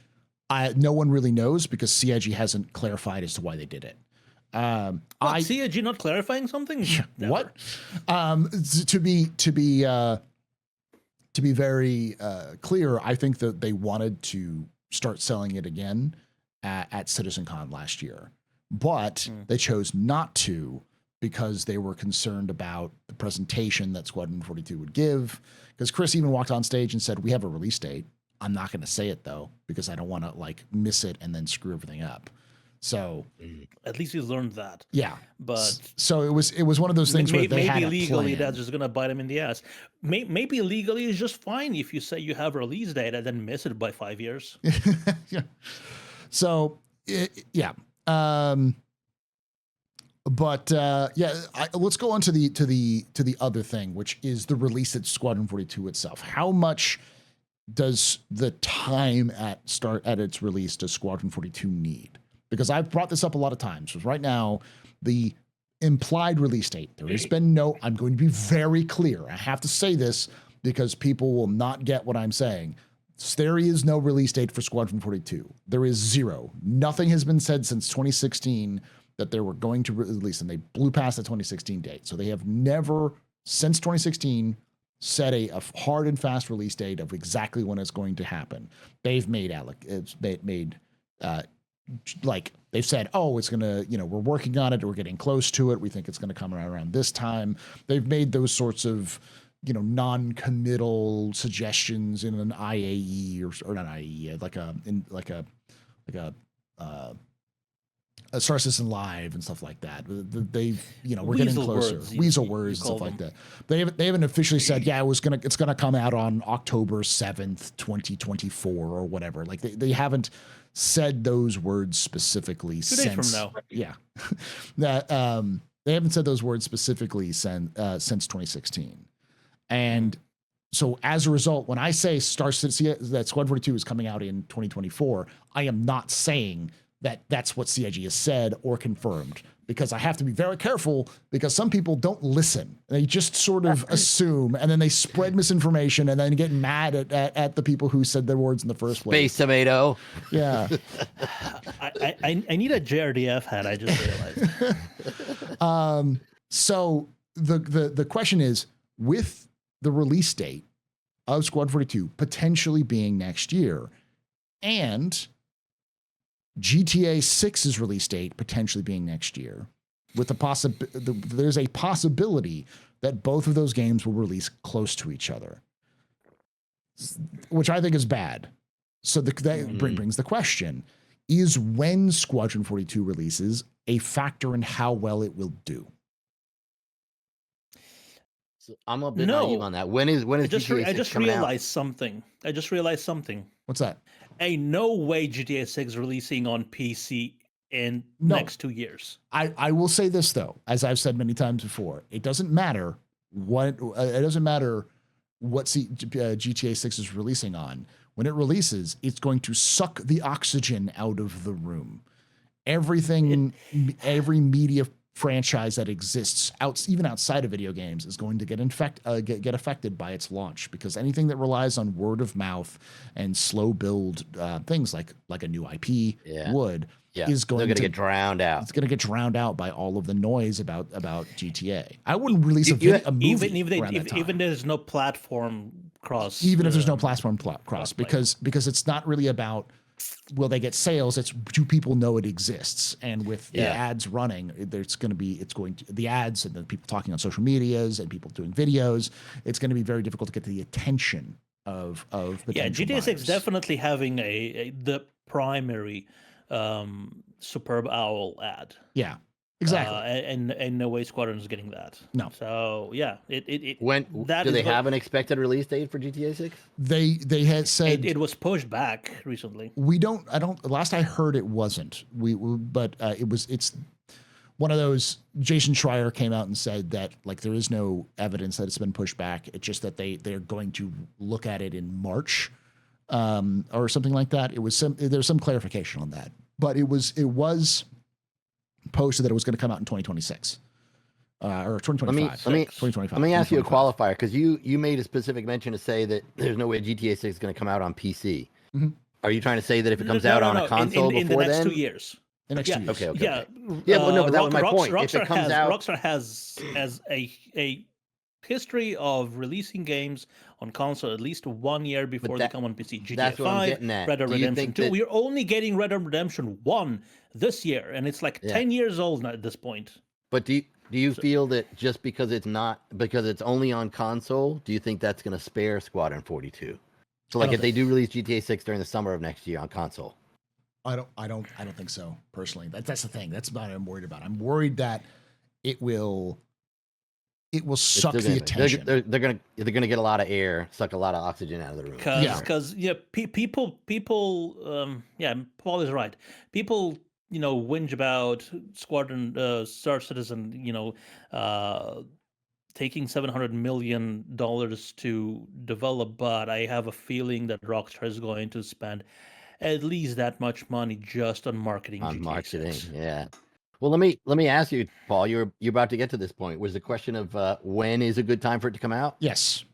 no one really knows because CIG hasn't clarified as to why they did it. CIG not clarifying something? What? To be very clear, I think that they wanted to start selling it again at CitizenCon last year, but they chose not to because they were concerned about the presentation that Squadron 42 would give. Because Chris even walked on stage and said, "We have a release date. I'm not going to say it though, because I don't want to miss it and then screw everything up." So at least he's learned that. Yeah, but so it was one of those things where they had maybe legally that's just going to bite him in the ass. Maybe legally it's just fine if you say you have a release date and then miss it by 5 years. Yeah. So yeah. Let's go on to the other thing, which is the release of Squadron 42 itself. How much does the time at its release does Squadron 42 need? Because I've brought this up a lot of times. Because right now, the implied release date, there has been no. I'm going to be very clear. I have to say this because people will not get what I'm saying. There is no release date for Squadron 42. There is zero. Nothing has been said since 2016 that they were going to release, and they blew past the 2016 date. So they have never, since 2016, set a hard and fast release date of exactly when it's going to happen. They've made they've said, oh, it's gonna, we're working on it, we're getting close to it, we think it's gonna come around this time. They've made those sorts of non-committal suggestions in an IAE or not IAE, a Star Citizen Live and stuff like that. We're getting closer. Weasel words, stuff like that. They haven't officially said, yeah, it's gonna come out on October 7th, 2024 or whatever. Like they haven't said those words specifically 2 days from now. Yeah. That they haven't said those words specifically since 2016. And So as a result, when I say Star Citizen that Squad 42 is coming out in 2024, I am not saying that that's what CIG has said or confirmed, because I have to be very careful, because some people don't listen. They just sort of assume, and then they spread misinformation and then get mad at the people who said their words in the first place. Space tomato. Yeah. I need a JRDF hat. I just realized. So the question is, with the release date of Squad 42 potentially being next year, and GTA 6's release date potentially being next year, with there's a possibility that both of those games will release close to each other, which I think is bad. So that brings the question: is when Squadron 42 releases a factor in how well it will do? So I'm a bit naive on that. When is GTA 6 I just coming out? realized something. What's that? Ain't no way GTA 6 releasing on PC in next 2 years. I will say this, though, as I've said many times before, it doesn't matter what GTA 6 is releasing on. When it releases, it's going to suck the oxygen out of the room. Every media franchise that exists even outside of video games is going to get affected by its launch, because anything that relies on word of mouth and slow build things like a new IP is going to get drowned out. It's going to get drowned out by all of the noise about GTA. I wouldn't release a movie even there's no platform cross. Even if there's no platform cross, because it's not really about will they get sales. It's, do people know it exists? And with the ads running, the ads and the people talking on social medias and people doing videos, it's going to be very difficult to get the attention of potential GTA 6 buyers. definitely having the primary Superb Owl ad. Yeah, exactly. And no way Squadron is getting that. No. So yeah, do they have an expected release date for GTA 6? They had said it was pushed back recently. Last I heard, it wasn't. It's one of those. Jason Schreier came out and said that, like, there is no evidence that it's been pushed back. It's just that they're going to look at it in March, or something like that. There's some clarification on that, but it was posted that it was going to come out in 2026 or 2025. Let me ask you a qualifier, because you made a specific mention to say that there's no way GTA 6 is going to come out on PC. Mm-hmm. Are you trying to say that if it comes out on a console in before the next then? 2 years. The next 2 years. Okay. Yeah. But that was my point. If it comes out, Rockstar has a history of releasing games on console at least 1 year before they come on PC. GTA 5, Red Dead Redemption 2. We're only getting Red Dead Redemption 1 this year, and it's like 10 years old now at this point. But do you feel that just because it's only on console, do you think that's going to spare Squadron 42? So, like, if they do release GTA 6 during the summer of next year on console, I don't think so, personally. That's the thing. That's what I'm worried about. I'm worried that it will suck the attention. They're gonna get a lot of air, suck a lot of oxygen out of the room. Because people Paul is right. People whinge about Squadron, Star Citizen, taking $700 million to develop, but I have a feeling that Rockstar is going to spend at least that much money just on marketing. Yeah. Well, let me ask you, Paul. You're about to get to this point. Was the question of when is a good time for it to come out? Yes.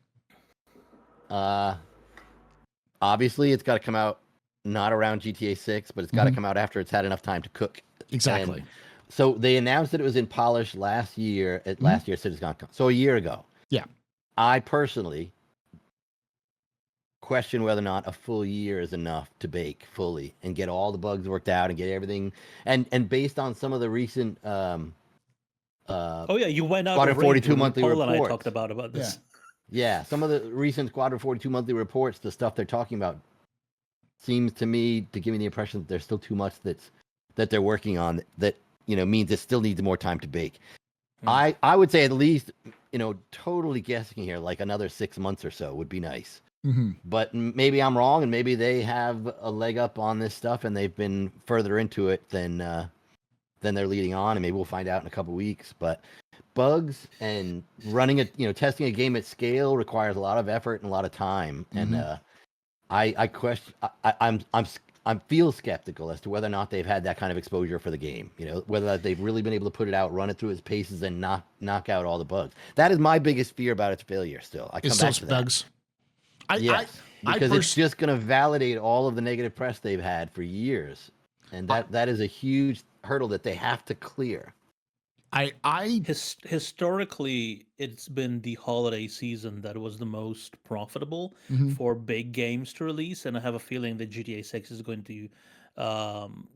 Obviously, it's got to come out not around GTA 6, but it's got to come out after it's had enough time to cook. Exactly. And so they announced that it was in polish last year at last year's CitizenCon. So a year ago. Yeah. I personally question whether or not a full year is enough to bake fully and get all the bugs worked out and get everything. And based on some of the recent you went out Squadron 42 monthly Paul reports. And I talked about this. Yeah, some of the recent Squadron 42 monthly reports, the stuff they're talking about, seems to me to give me the impression that there's still too much that they're working on that means it still needs more time to bake. I would say at least, totally guessing here, like another 6 months or so would be nice. Mm-hmm. But maybe I'm wrong, and maybe they have a leg up on this stuff, and they've been further into it than they're leading on, and maybe we'll find out in a couple weeks. But bugs, and running testing a game at scale requires a lot of effort and a lot of time. And I question, I feel skeptical as to whether or not they've had that kind of exposure for the game. Whether they've really been able to put it out, run it through its paces, and knock out all the bugs. That is my biggest fear about its failure. Still, I come back to that. Bugs. Yes, because it's just going to validate all of the negative press they've had for years, and that is a huge hurdle that they have to clear. Historically, it's been the holiday season that was the most profitable for big games to release, and I have a feeling that GTA 6 is going to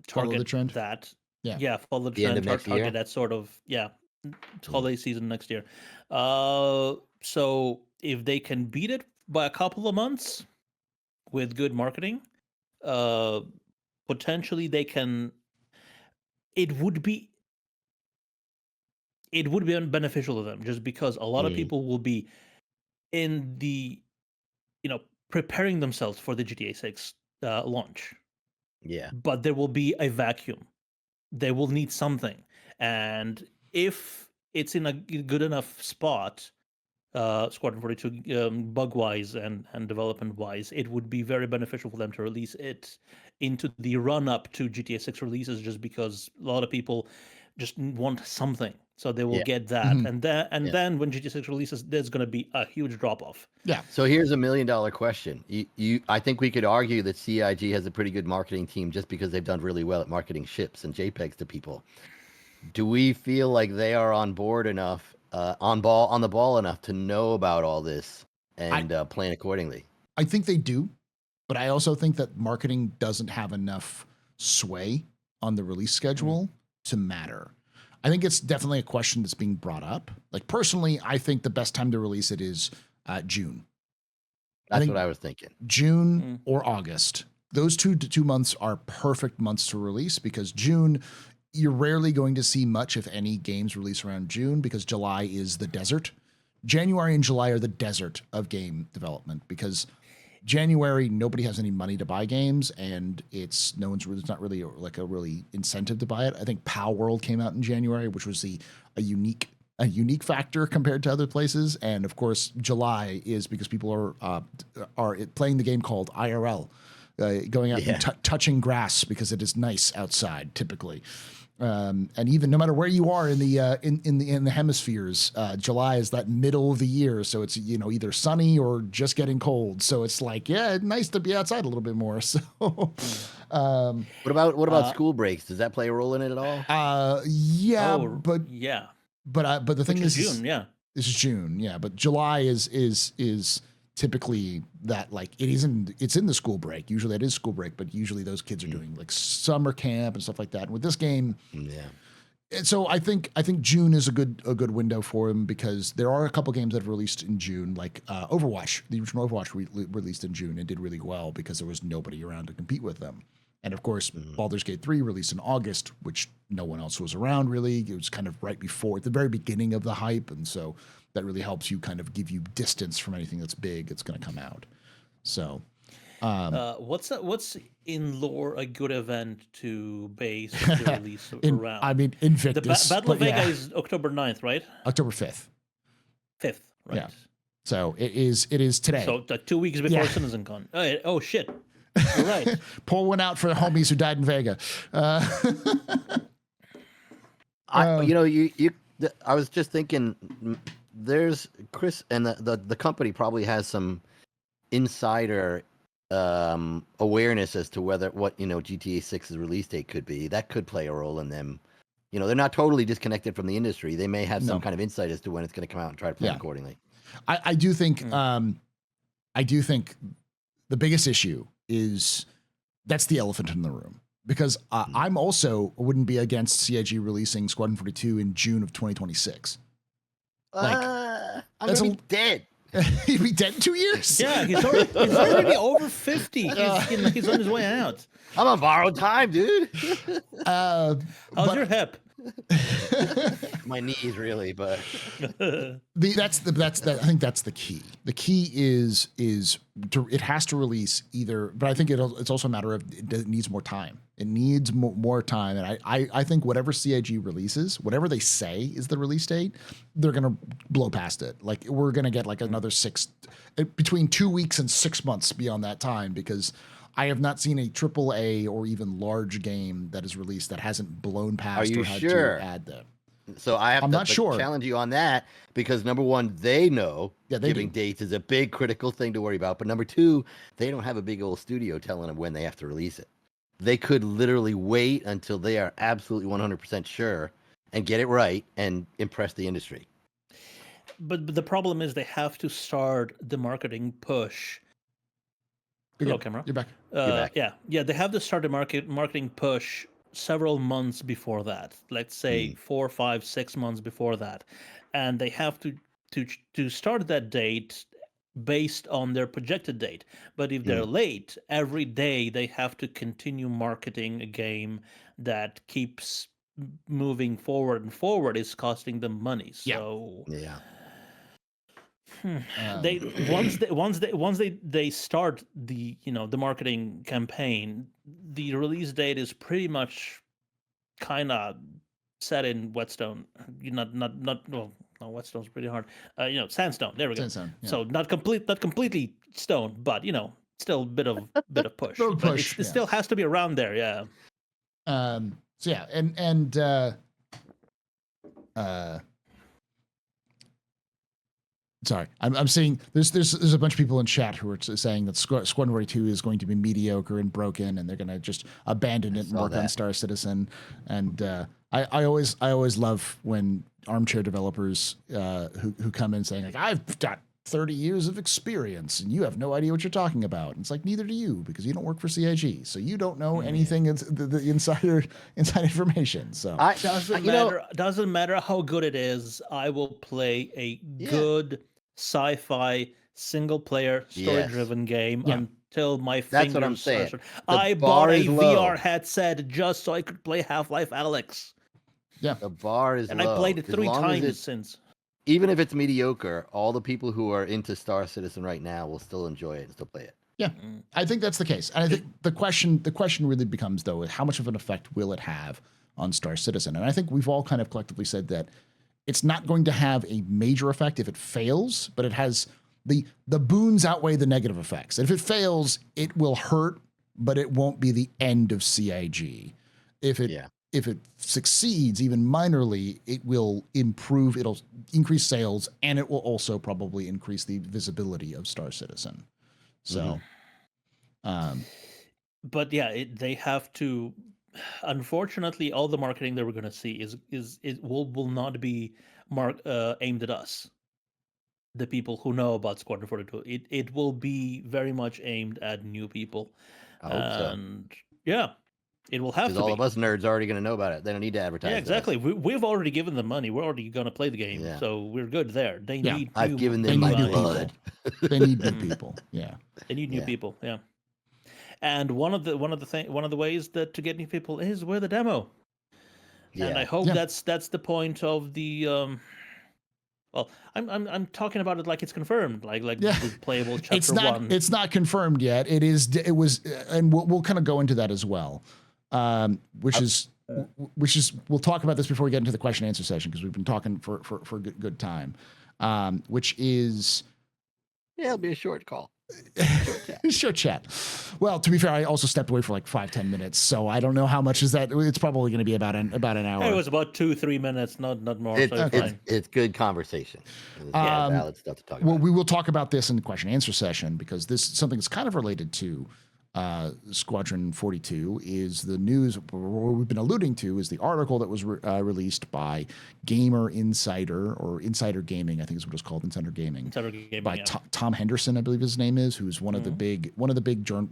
target the trend. that. Yeah, follow the trend, target that sort of holiday season next year. So if they can beat it by a couple of months with good marketing, potentially they can. It would be beneficial to them, just because a lot of people will be in the, preparing themselves for the GTA 6 launch. Yeah. But there will be a vacuum. They will need something. And if it's in a good enough spot, Squadron 42, bug-wise and development-wise, it would be very beneficial for them to release it into the run-up to GTA 6 releases, just because a lot of people just want something. So they will get that. And then when GTA 6 releases, there's going to be a huge drop-off. Yeah. So here's $1 million question. I think we could argue that CIG has a pretty good marketing team just because they've done really well at marketing ships and JPEGs to people. Do we feel like they are on board enough, on the ball enough to know about all this and plan accordingly? I think they do, but I also think that marketing doesn't have enough sway on the release schedule to matter. I think it's definitely a question that's being brought up. Like, personally, I think the best time to release it is June. That's what I was thinking. June or August. Those two months are perfect months to release, because June, you're rarely going to see much, if any, games release around June, because July is the desert. January and July are the desert of game development, because January, nobody has any money to buy games, and it's not really like a really incentive to buy it. I think POW World came out in January, which was a unique factor compared to other places. And of course, July is because people are playing the game called IRL, going out and touching grass because it is nice outside typically. And even no matter where you are in the hemispheres, July is that middle of the year, so it's either sunny or just getting cold. So it's like, nice to be outside a little bit more. So, what about school breaks? Does that play a role in it at all? But the thing is, June, this is June, but July is typically that, like, it's in the school break. Usually it is school break, but usually those kids are doing like summer camp and stuff like that. And with this game, and so I think June is a good window for them, because there are a couple games that have released in June, like Overwatch. The original Overwatch released in June and did really well because there was nobody around to compete with them. And of course, Baldur's Gate 3 released in August, which no one else was around really. It was kind of right before, at the very beginning of the hype, and so that really helps you kind of give you distance from anything that's big that's going to come out. So, what's in lore a good event to base the release around? I mean, Invictus. The Battle of Vega is October 9th, right? October 5th. 5th, right? Yeah. So it is today. So 2 weeks before CitizenCon. Oh shit! You're right. Pull one out for the homies who died in Vega. I was just thinking, there's Chris, and the company probably has some insider awareness as to what GTA 6's release date could be. That could play a role in them. They're not totally disconnected from the industry. They may have some kind of insight as to when it's going to come out and try to plan accordingly. I do think the biggest issue is that's the elephant in the room, because I'm also wouldn't be against CIG releasing Squadron 42 in June of 2026. I'm gonna be dead. He'd be dead in 2 years. Yeah, he's already over 50. He's on his way out. I'm on borrowed time, dude. How's your hip? My knees, really, but I think that's the key. The key is it has to release either, but I think it's also a matter of it needs more time. It needs more time. And I think whatever CIG releases, whatever they say is the release date, they're going to blow past it. Like we're going to get like another between 2 weeks and 6 months beyond that time, because I have not seen a AAA or even large game that is released that hasn't blown past or had to add them. So I have I'm to not sure. challenge you on that, because number one, they know giving do. dates is a big critical thing to worry about. But number two, they don't have a big old studio telling them when they have to release it. They could literally wait until they are absolutely 100% sure and get it right and impress the industry. But the problem is they have to start the marketing push. Hello, camera. You're back. You're back. Yeah. They have to start the marketing push several months before that. Let's say 4, 5, 6 months before that, and they have to start that date based on their projected date. But if they're late, every day they have to continue marketing a game that keeps moving forward and forward is costing them money. So they once they start the the marketing campaign, the release date is pretty much kind of set in whetstone. No, whetstone's pretty hard. Sandstone. There we go. Sandstone, yeah. So not completely stone, but still a bit of push. It still has to be around there. Yeah. So yeah, and sorry, I'm seeing there's a bunch of people in chat who are saying that Squadron 42 is going to be mediocre and broken, and they're going to just abandon it and work on Star Citizen. And I always love when armchair developers who come in saying like, I've got 30 years of experience and you have no idea what you're talking about. And it's like, neither do you, because you don't work for CIG, so you don't know anything the inside information. So doesn't matter how good it is. I will play a good sci-fi single player story driven game until my fingers. That's what I'm saying. I bought a VR headset just so I could play Half-Life Alyx. Yeah, the bar is and low. I played it 3 times since. Even if it's mediocre, all the people who are into Star Citizen right now will still enjoy it and still play it. Yeah, I think that's the case. And I think the question really becomes, though, is how much of an effect will it have on Star Citizen? And I think we've all kind of collectively said that it's not going to have a major effect if it fails, but it has the boons outweigh the negative effects. If it fails, it will hurt, but it won't be the end of CIG. If it succeeds, even minorly, it will improve, it'll increase sales, and it will also probably increase the visibility of Star Citizen. So, but yeah, they have to. Unfortunately, all the marketing that we're going to see will not be aimed at us, the people who know about Squadron 42. It will be very much aimed at new people. I hope so. Yeah. It will have to be. All of us nerds are already going to know about it. They don't need to advertise. Yeah, exactly. We've already given them money. We're already going to play the game, so we're good there. They need. I've given them my blood. They need new people. Yeah, they need new people. Yeah, and one of the ways that to get new people is with a demo. Yeah. And I hope that's the point of the. Well, I'm talking about it like it's confirmed, like playable chapter 1. It's not confirmed yet. It was, and we'll kind of go into that as well. Which is we'll talk about this before we get into the question and answer session, because we've been talking for a good time. Which is it'll be a short call. Short chat. Well, to be fair, I also stepped away for like 5-10 minutes, so I don't know how much is that. It's probably going to be about an hour. It was about 2-3 minutes, not more. It's good conversation. Valid stuff to talk about. Well, we will talk about this in the question and answer session, because this is something that's kind of related to Squadron 42. Is the news we've been alluding to is the article that was released by Gamer Insider, or Insider Gaming, I think is what it's called, Insider Gaming by Tom Henderson, I believe his name is, who's one of the big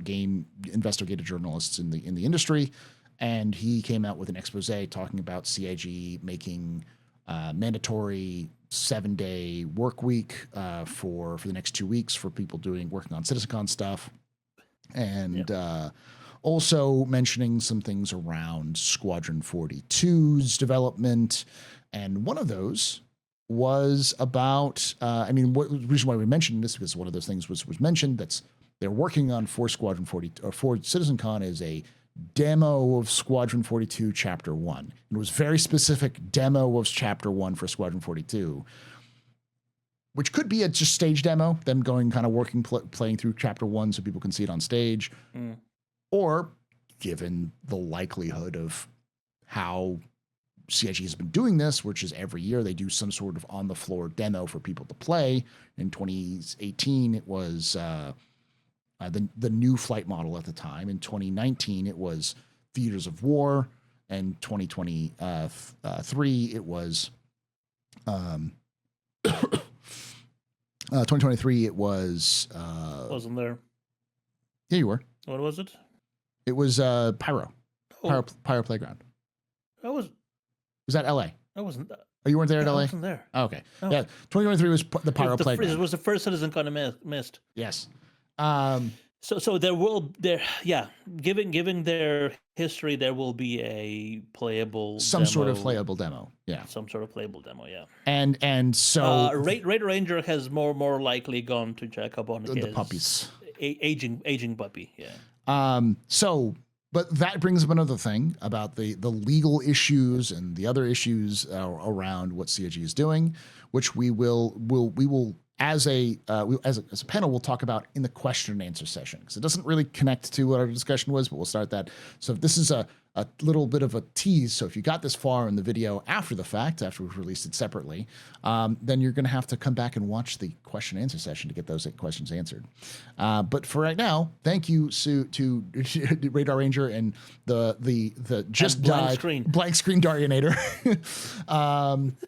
game investigative journalists in the industry, and he came out with an expose talking about CIG making mandatory 7-day work week for the next 2 weeks for people working on CitizenCon stuff. And also mentioning some things around Squadron 42's development. And one of those was about, the reason why we mentioned this, because one of those things was mentioned, they're working on for Squadron 42, or for CitizenCon, is a demo of Squadron 42 Chapter 1. It was very specific demo of Chapter 1 for Squadron 42, which could be a just stage demo, them going kind of playing through Chapter 1 so people can see it on stage. Or, given the likelihood of how CIG has been doing this, which is every year they do some sort of on-the-floor demo for people to play. In 2018, it was the new flight model at the time. In 2019, it was Theaters of War. And 2023, it was 2023, it was Wasn't there? Yeah, you were. What was it? It was Pyro Playground. I was that LA? I wasn't. Oh, you weren't there at LA? I wasn't there. Oh, okay. Oh. Yeah, 2023 was the Pyro Playground. It was the first Citizen kind of missed. Yes. So given their history, there will be a playable sort of playable demo. Yeah. Some sort of playable demo. Yeah. And so Radar Ranger has more likely gone to check up on the puppies. Aging puppy. Yeah. But that brings up another thing about the legal issues and the other issues around what CIG is doing, which we will as a panel we'll talk about in the question and answer session, because it doesn't really connect to what our discussion was, but we'll start that. So this is a little bit of a tease. So if you got this far in the video after the fact, after we've released it separately, then you're going to have to come back and watch the question and answer session to get those questions answered. But for right now, thank you to Radar Ranger and the just and blank screen Darionator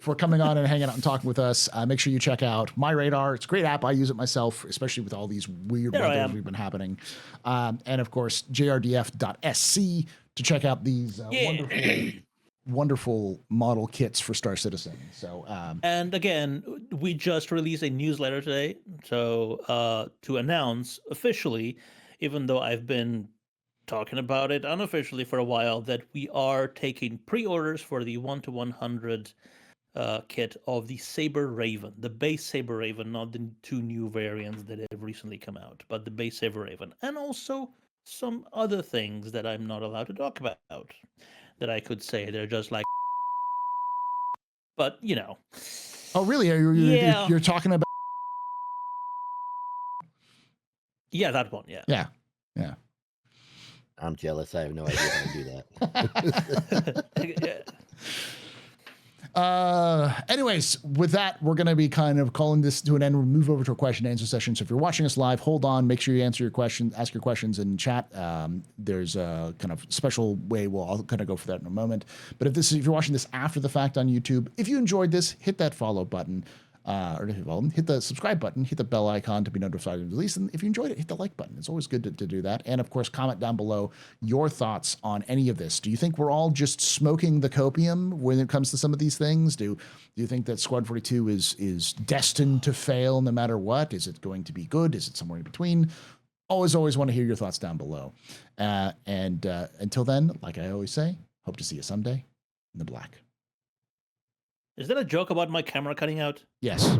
for coming on and hanging out and talking with us. Make sure you check out My Radar. It's a great app. I use it myself, especially with all these weird weathers we've been happening. And of course, jrdf.sc to check out these wonderful model kits for Star Citizen. So, and again, we just released a newsletter today, so to announce officially, even though I've been talking about it unofficially for a while, that we are taking pre-orders for the 1-100 kit of the Saber Raven, the base Saber Raven, not the two new variants that have recently come out, but the base Saber Raven, and also some other things that I'm not allowed to talk about that I could say. They're just like, but you know. Oh, really? You're talking about? Yeah, that one. Yeah. Yeah. I'm jealous. I have no idea how to do that. Yeah. Anyways, with that, we're going to be kind of calling this to an end. We'll move over to a question and answer session. So if you're watching us live, hold on, make sure you ask your questions in chat. There's a kind of special way I'll kind of go for that in a moment. But if you're watching this after the fact on YouTube, if you enjoyed this, hit that follow button. Hit the subscribe button, hit the bell icon to be notified of release. And if you enjoyed it, hit the like button. It's always good to do that. And of course, comment down below your thoughts on any of this. Do you think we're all just smoking the copium when it comes to some of these things? Do you think that Squad 42 is destined to fail no matter what? Is it going to be good? Is it somewhere in between? Always want to hear your thoughts down below. And until then, like I always say, hope to see you someday in the black. Is that a joke about my camera cutting out? Yes.